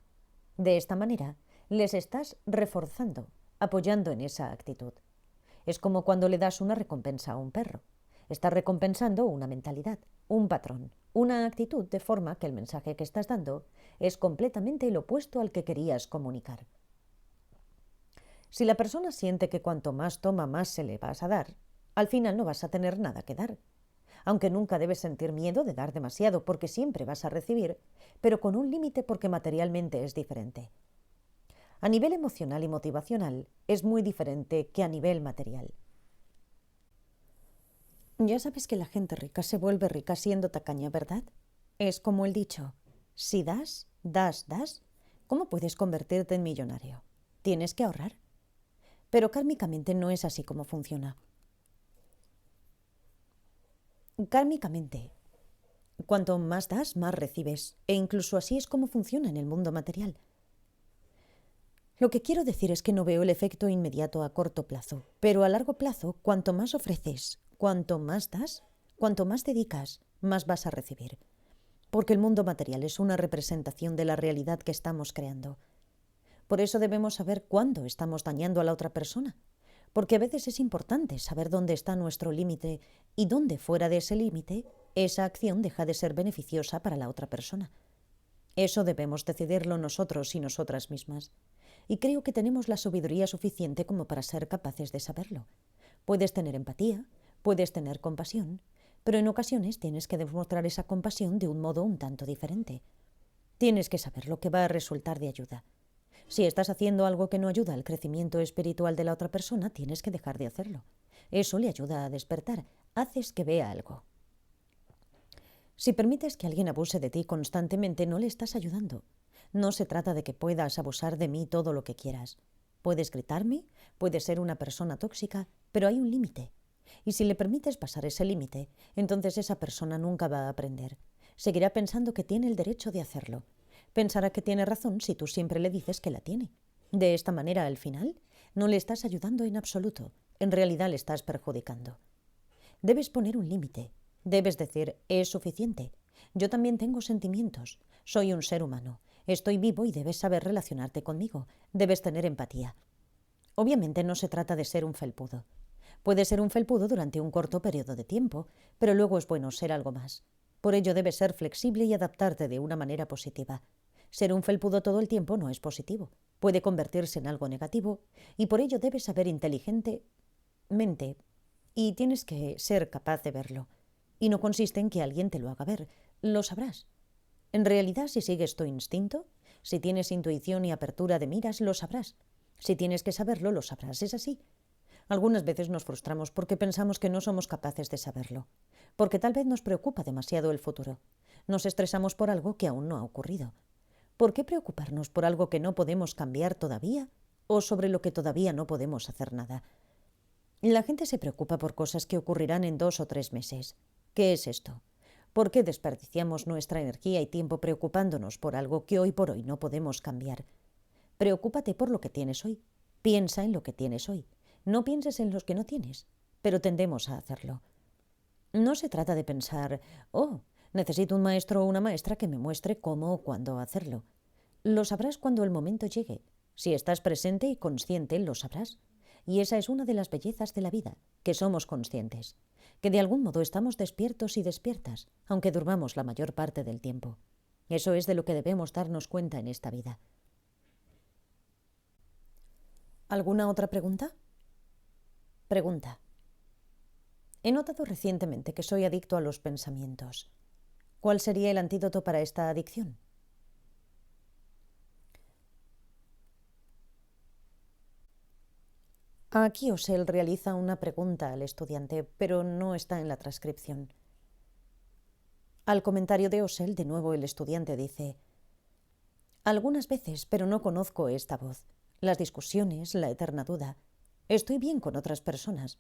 De esta manera, les estás reforzando, apoyando en esa actitud. Es como cuando le das una recompensa a un perro. Estás recompensando una mentalidad, un patrón, una actitud, de forma que el mensaje que estás dando es completamente el opuesto al que querías comunicar. Si la persona siente que cuanto más toma, más se le vas a dar, Al final no vas a tener nada que dar. Aunque nunca debes sentir miedo de dar demasiado porque siempre vas a recibir, pero con un límite porque materialmente es diferente. A nivel emocional y motivacional es muy diferente que a nivel material. Ya sabes que la gente rica se vuelve rica siendo tacaña, ¿verdad? Es como el dicho, si das, das, das, ¿cómo puedes convertirte en millonario? Tienes que ahorrar. Pero kármicamente no es así como funciona. Kármicamente, cuanto más das, más recibes, e incluso así es como funciona en el mundo material. Lo que quiero decir es que no veo el efecto inmediato a corto plazo, pero a largo plazo, cuanto más ofreces, cuanto más das, cuanto más dedicas, más vas a recibir. Porque el mundo material es una representación de la realidad que estamos creando. Por eso debemos saber cuándo estamos dañando a la otra persona, porque a veces es importante saber dónde está nuestro límite y dónde fuera de ese límite esa acción deja de ser beneficiosa para la otra persona. Eso debemos decidirlo nosotros y nosotras mismas. Y creo que tenemos la sabiduría suficiente como para ser capaces de saberlo. Puedes tener empatía, puedes tener compasión, pero en ocasiones tienes que demostrar esa compasión de un modo un tanto diferente. Tienes que saber lo que va a resultar de ayuda. Si estás haciendo algo que no ayuda al crecimiento espiritual de la otra persona, tienes que dejar de hacerlo. Eso le ayuda a despertar. Haces que vea algo. Si permites que alguien abuse de ti constantemente, no le estás ayudando. No se trata de que puedas abusar de mí todo lo que quieras. Puedes gritarme, puedes ser una persona tóxica, pero hay un límite. Y si le permites pasar ese límite, entonces esa persona nunca va a aprender. Seguirá pensando que tiene el derecho de hacerlo. Pensará que tiene razón si tú siempre le dices que la tiene. De esta manera, al final, no le estás ayudando en absoluto. En realidad le estás perjudicando. Debes poner un límite. Debes decir, es suficiente. Yo también tengo sentimientos. Soy un ser humano. Estoy vivo y debes saber relacionarte conmigo. Debes tener empatía. Obviamente no se trata de ser un felpudo. Puedes ser un felpudo durante un corto periodo de tiempo, pero luego es bueno ser algo más. Por ello debes ser flexible y adaptarte de una manera positiva. Ser un felpudo todo el tiempo no es positivo. Puede convertirse en algo negativo y por ello debes saber inteligentemente y tienes que ser capaz de verlo. Y no consiste en que alguien te lo haga ver. Lo sabrás. En realidad, si sigues tu instinto, si tienes intuición y apertura de miras, lo sabrás. Si tienes que saberlo, lo sabrás. Es así. Algunas veces nos frustramos porque pensamos que no somos capaces de saberlo, porque tal vez nos preocupa demasiado el futuro. Nos estresamos por algo que aún no ha ocurrido. ¿Por qué preocuparnos por algo que no podemos cambiar todavía o sobre lo que todavía no podemos hacer nada? La gente se preocupa por cosas que ocurrirán en 2 o 3 meses. ¿Qué es esto? ¿Por qué desperdiciamos nuestra energía y tiempo preocupándonos por algo que hoy por hoy no podemos cambiar? Preocúpate por lo que tienes hoy. Piensa en lo que tienes hoy. No pienses en los que no tienes, pero tendemos a hacerlo. No se trata de pensar, necesito un maestro o una maestra que me muestre cómo o cuándo hacerlo. Lo sabrás cuando el momento llegue. Si estás presente y consciente, lo sabrás. Y esa es una de las bellezas de la vida, que somos conscientes, que de algún modo estamos despiertos y despiertas, aunque durmamos la mayor parte del tiempo. Eso es de lo que debemos darnos cuenta en esta vida. ¿Alguna otra pregunta? Pregunta. He notado recientemente que soy adicto a los pensamientos. ¿Cuál sería el antídoto para esta adicción? Aquí Osel realiza una pregunta al estudiante, pero no está en la transcripción. Al comentario de Osel, de nuevo el estudiante dice: algunas veces, pero no conozco esta voz. Las discusiones, la eterna duda. Estoy bien con otras personas.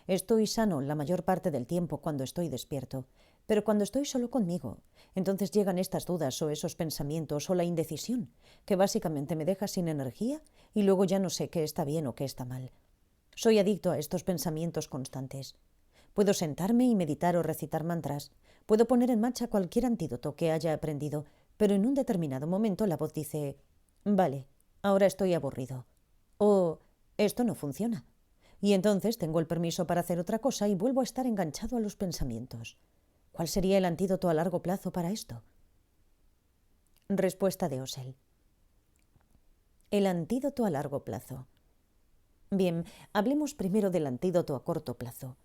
Estoy sano la mayor parte del tiempo cuando estoy despierto, pero cuando estoy solo conmigo, entonces llegan estas dudas o esos pensamientos o la indecisión, que básicamente me deja sin energía y luego ya no sé qué está bien o qué está mal. Soy adicto a estos pensamientos constantes. Puedo sentarme y meditar o recitar mantras. Puedo poner en marcha cualquier antídoto que haya aprendido, pero en un determinado momento la voz dice: vale, ahora estoy aburrido. O esto no funciona. Y entonces tengo el permiso para hacer otra cosa y vuelvo a estar enganchado a los pensamientos. ¿Cuál sería el antídoto a largo plazo para esto? Respuesta de Osel. El antídoto a largo plazo. Bien, hablemos primero del antídoto a corto plazo.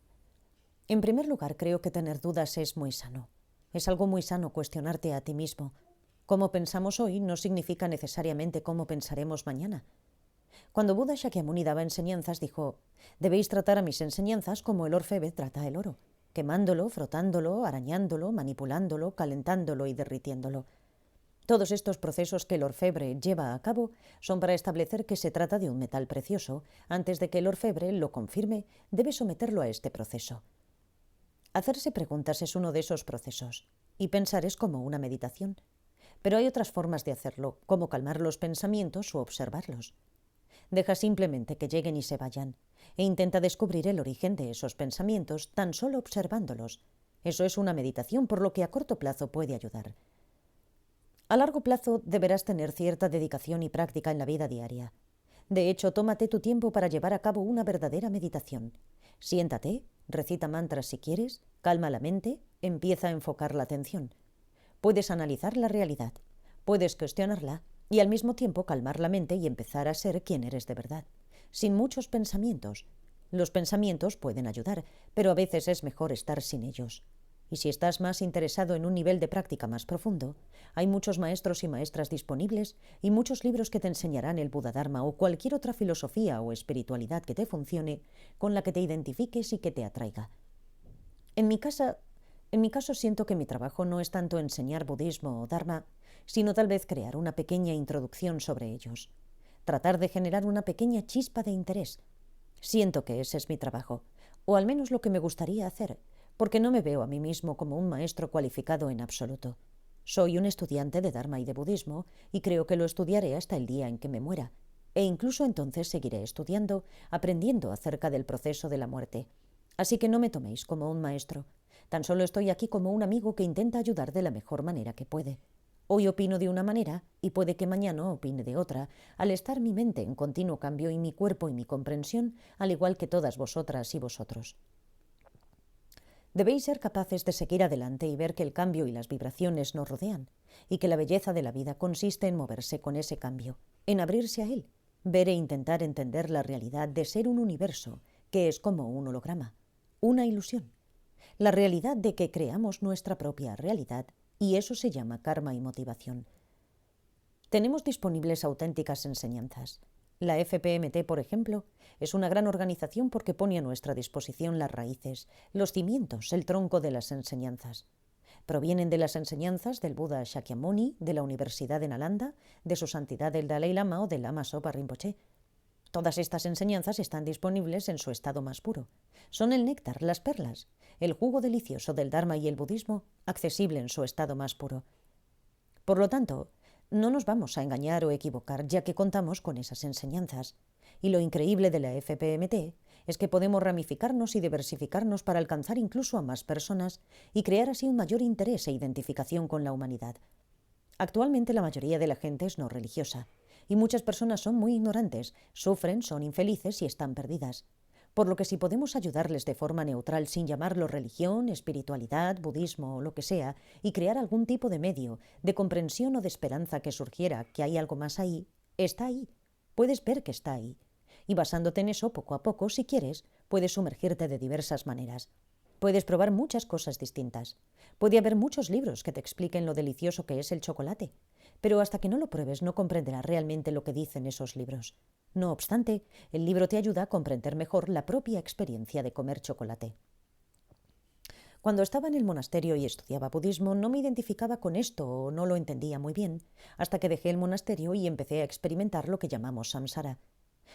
En primer lugar, creo que tener dudas es muy sano. Es algo muy sano cuestionarte a ti mismo. Cómo pensamos hoy no significa necesariamente cómo pensaremos mañana. Cuando Buda Shakyamuni daba enseñanzas, dijo: «Debéis tratar a mis enseñanzas como el orfebre trata el oro, quemándolo, frotándolo, arañándolo, manipulándolo, calentándolo y derritiéndolo». Todos estos procesos que el orfebre lleva a cabo son para establecer que se trata de un metal precioso. Antes de que el orfebre lo confirme, debe someterlo a este proceso. Hacerse preguntas es uno de esos procesos, y pensar es como una meditación. Pero hay otras formas de hacerlo, como calmar los pensamientos o observarlos. Deja simplemente que lleguen y se vayan, e intenta descubrir el origen de esos pensamientos tan solo observándolos. Eso es una meditación, por lo que a corto plazo puede ayudar. A largo plazo deberás tener cierta dedicación y práctica en la vida diaria. De hecho, tómate tu tiempo para llevar a cabo una verdadera meditación. Siéntate, recita mantras si quieres, calma la mente, empieza a enfocar la atención. Puedes analizar la realidad, puedes cuestionarla y al mismo tiempo calmar la mente y empezar a ser quien eres de verdad, sin muchos pensamientos. Los pensamientos pueden ayudar, pero a veces es mejor estar sin ellos. Y si estás más interesado en un nivel de práctica más profundo, hay muchos maestros y maestras disponibles y muchos libros que te enseñarán el Buddha-dharma o cualquier otra filosofía o espiritualidad que te funcione, con la que te identifiques y que te atraiga. En mi caso siento que mi trabajo no es tanto enseñar budismo o dharma, sino tal vez crear una pequeña introducción sobre ellos. Tratar de generar una pequeña chispa de interés. Siento que ese es mi trabajo, o al menos lo que me gustaría hacer, porque no me veo a mí mismo como un maestro cualificado en absoluto. Soy un estudiante de Dharma y de budismo y creo que lo estudiaré hasta el día en que me muera. E incluso entonces seguiré estudiando, aprendiendo acerca del proceso de la muerte. Así que no me toméis como un maestro. Tan solo estoy aquí como un amigo que intenta ayudar de la mejor manera que puede. Hoy opino de una manera y puede que mañana opine de otra, al estar mi mente en continuo cambio y mi cuerpo y mi comprensión, al igual que todas vosotras y vosotros. Debéis ser capaces de seguir adelante y ver que el cambio y las vibraciones nos rodean, y que la belleza de la vida consiste en moverse con ese cambio, en abrirse a él, ver e intentar entender la realidad de ser un universo, que es como un holograma, una ilusión. La realidad de que creamos nuestra propia realidad, y eso se llama karma y motivación. Tenemos disponibles auténticas enseñanzas. La FPMT, por ejemplo, es una gran organización porque pone a nuestra disposición las raíces, los cimientos, el tronco de las enseñanzas. Provienen de las enseñanzas del Buda Shakyamuni, de la Universidad de Nalanda, de su santidad el Dalai Lama o del Lama Zopa Rinpoche. Todas estas enseñanzas están disponibles en su estado más puro. Son el néctar, las perlas, el jugo delicioso del Dharma y el budismo, accesible en su estado más puro. Por lo tanto, no nos vamos a engañar o equivocar, ya que contamos con esas enseñanzas. Y lo increíble de la FPMT es que podemos ramificarnos y diversificarnos para alcanzar incluso a más personas y crear así un mayor interés e identificación con la humanidad. Actualmente la mayoría de la gente es no religiosa, y muchas personas son muy ignorantes, sufren, son infelices y están perdidas. Por lo que si podemos ayudarles de forma neutral sin llamarlo religión, espiritualidad, budismo o lo que sea, y crear algún tipo de medio, de comprensión o de esperanza que surgiera que hay algo más ahí, está ahí. Puedes ver que está ahí. Y basándote en eso, poco a poco, si quieres, puedes sumergirte de diversas maneras. Puedes probar muchas cosas distintas. Puede haber muchos libros que te expliquen lo delicioso que es el chocolate, pero hasta que no lo pruebes no comprenderás realmente lo que dicen esos libros. No obstante, el libro te ayuda a comprender mejor la propia experiencia de comer chocolate. Cuando estaba en el monasterio y estudiaba budismo, no me identificaba con esto o no lo entendía muy bien, hasta que dejé el monasterio y empecé a experimentar lo que llamamos samsara.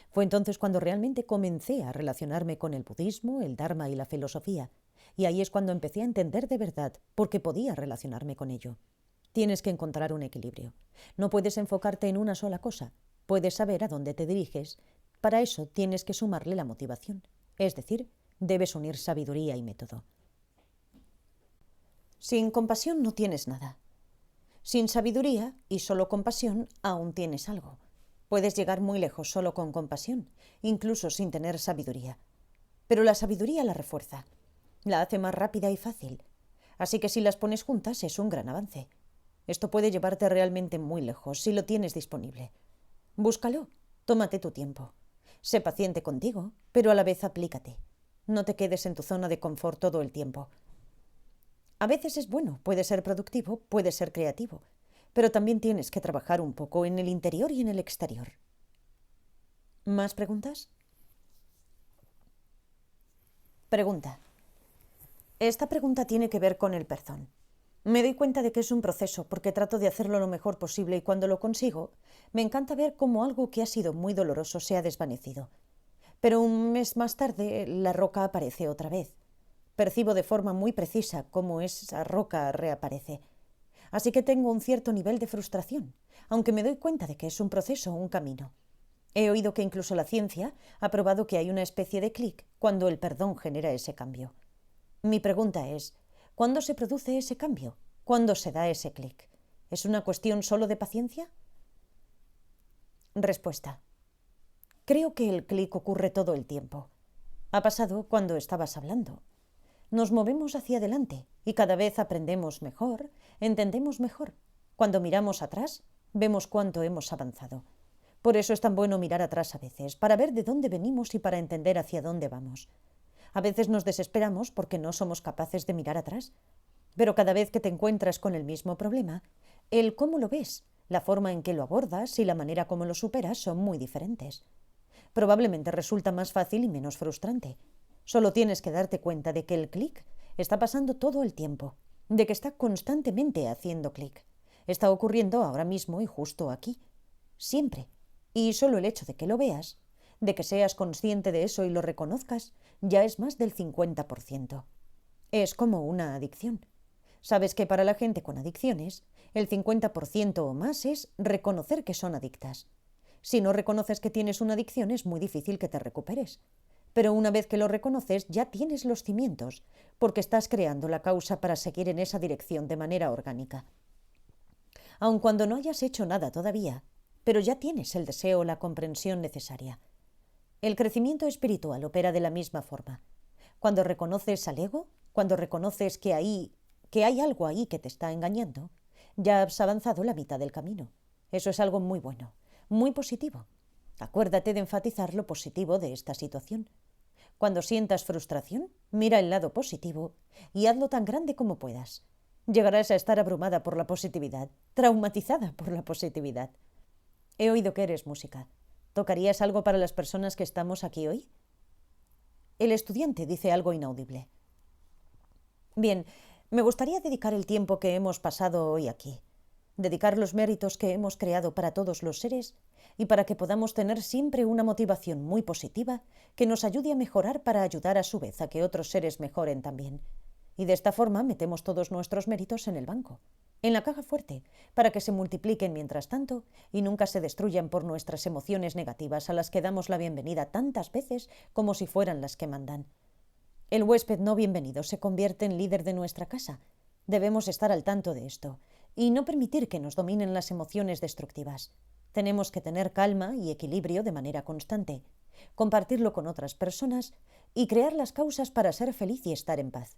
Fue entonces cuando realmente comencé a relacionarme con el budismo, el dharma y la filosofía, y ahí es cuando empecé a entender de verdad por qué podía relacionarme con ello. Tienes que encontrar un equilibrio. No puedes enfocarte en una sola cosa. Puedes saber a dónde te diriges. Para eso tienes que sumarle la motivación. Es decir, debes unir sabiduría y método. Sin compasión no tienes nada. Sin sabiduría y solo compasión aún tienes algo. Puedes llegar muy lejos solo con compasión, incluso sin tener sabiduría. Pero la sabiduría la refuerza, la hace más rápida y fácil. Así que si las pones juntas es un gran avance. Esto puede llevarte realmente muy lejos si lo tienes disponible. Búscalo, tómate tu tiempo. Sé paciente contigo, pero a la vez aplícate. No te quedes en tu zona de confort todo el tiempo. A veces es bueno, puede ser productivo, puede ser creativo, pero también tienes que trabajar un poco en el interior y en el exterior. ¿Más preguntas? Pregunta. Esta pregunta tiene que ver con el perdón. Me doy cuenta de que es un proceso porque trato de hacerlo lo mejor posible y cuando lo consigo, me encanta ver cómo algo que ha sido muy doloroso se ha desvanecido. Pero un mes más tarde, la roca aparece otra vez. Percibo de forma muy precisa cómo esa roca reaparece. Así que tengo un cierto nivel de frustración, aunque me doy cuenta de que es un proceso, un camino. He oído que incluso la ciencia ha probado que hay una especie de clic cuando el perdón genera ese cambio. Mi pregunta es, ¿cuándo se produce ese cambio? ¿Cuándo se da ese clic? ¿Es una cuestión solo de paciencia? Respuesta. Creo que el clic ocurre todo el tiempo. Ha pasado cuando estabas hablando. Nos movemos hacia adelante y cada vez aprendemos mejor, entendemos mejor. Cuando miramos atrás, vemos cuánto hemos avanzado. Por eso es tan bueno mirar atrás a veces, para ver de dónde venimos y para entender hacia dónde vamos. A veces nos desesperamos porque no somos capaces de mirar atrás. Pero cada vez que te encuentras con el mismo problema, el cómo lo ves, la forma en que lo abordas y la manera como lo superas son muy diferentes. Probablemente resulta más fácil y menos frustrante. Solo tienes que darte cuenta de que el clic está pasando todo el tiempo, de que está constantemente haciendo clic. Está ocurriendo ahora mismo y justo aquí. Siempre. Y solo el hecho de que lo veas, de que seas consciente de eso y lo reconozcas, ya es más del 50%. Es como una adicción. Sabes que para la gente con adicciones, el 50% o más es reconocer que son adictas. Si no reconoces que tienes una adicción, es muy difícil que te recuperes. Pero una vez que lo reconoces, ya tienes los cimientos, porque estás creando la causa para seguir en esa dirección de manera orgánica. Aun cuando no hayas hecho nada todavía, pero ya tienes el deseo o la comprensión necesaria. El crecimiento espiritual opera de la misma forma. Cuando reconoces al ego, cuando reconoces que hay algo ahí que te está engañando, ya has avanzado la mitad del camino. Eso es algo muy bueno, muy positivo. Acuérdate de enfatizar lo positivo de esta situación. Cuando sientas frustración, mira el lado positivo y hazlo tan grande como puedas. Llegarás a estar abrumada por la positividad, traumatizada por la positividad. He oído que eres música. ¿Tocarías algo para las personas que estamos aquí hoy? El estudiante dice algo inaudible. Bien, me gustaría dedicar el tiempo que hemos pasado hoy aquí, dedicar los méritos que hemos creado para todos los seres y para que podamos tener siempre una motivación muy positiva que nos ayude a mejorar para ayudar a su vez a que otros seres mejoren también. Y de esta forma metemos todos nuestros méritos en el banco, en la caja fuerte, para que se multipliquen mientras tanto y nunca se destruyan por nuestras emociones negativas a las que damos la bienvenida tantas veces como si fueran las que mandan. El huésped no bienvenido se convierte en líder de nuestra casa. Debemos estar al tanto de esto y no permitir que nos dominen las emociones destructivas. Tenemos que tener calma y equilibrio de manera constante, compartirlo con otras personas y crear las causas para ser feliz y estar en paz.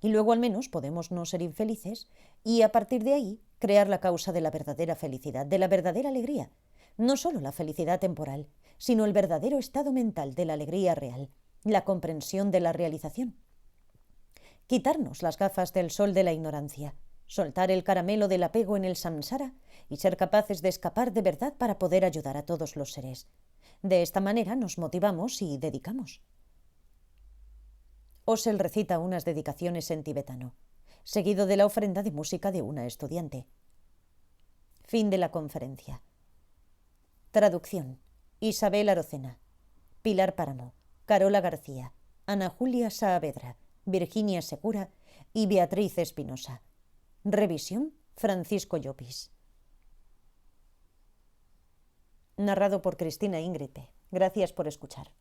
Y luego al menos podemos no ser infelices y a partir de ahí crear la causa de la verdadera felicidad, de la verdadera alegría. No solo la felicidad temporal, sino el verdadero estado mental de la alegría real, la comprensión de la realización. Quitarnos las gafas del sol de la ignorancia, soltar el caramelo del apego en el samsara y ser capaces de escapar de verdad para poder ayudar a todos los seres. De esta manera nos motivamos y dedicamos. Osel recita unas dedicaciones en tibetano, seguido de la ofrenda de música de una estudiante. Fin de la conferencia. Traducción: Isabel Arocena, Pilar Páramo, Carola García, Ana Julia Saavedra, Virginia Segura y Beatriz Espinosa. Revisión: Francisco Llopis. Narrado por Cristina Ingrid. Gracias por escuchar.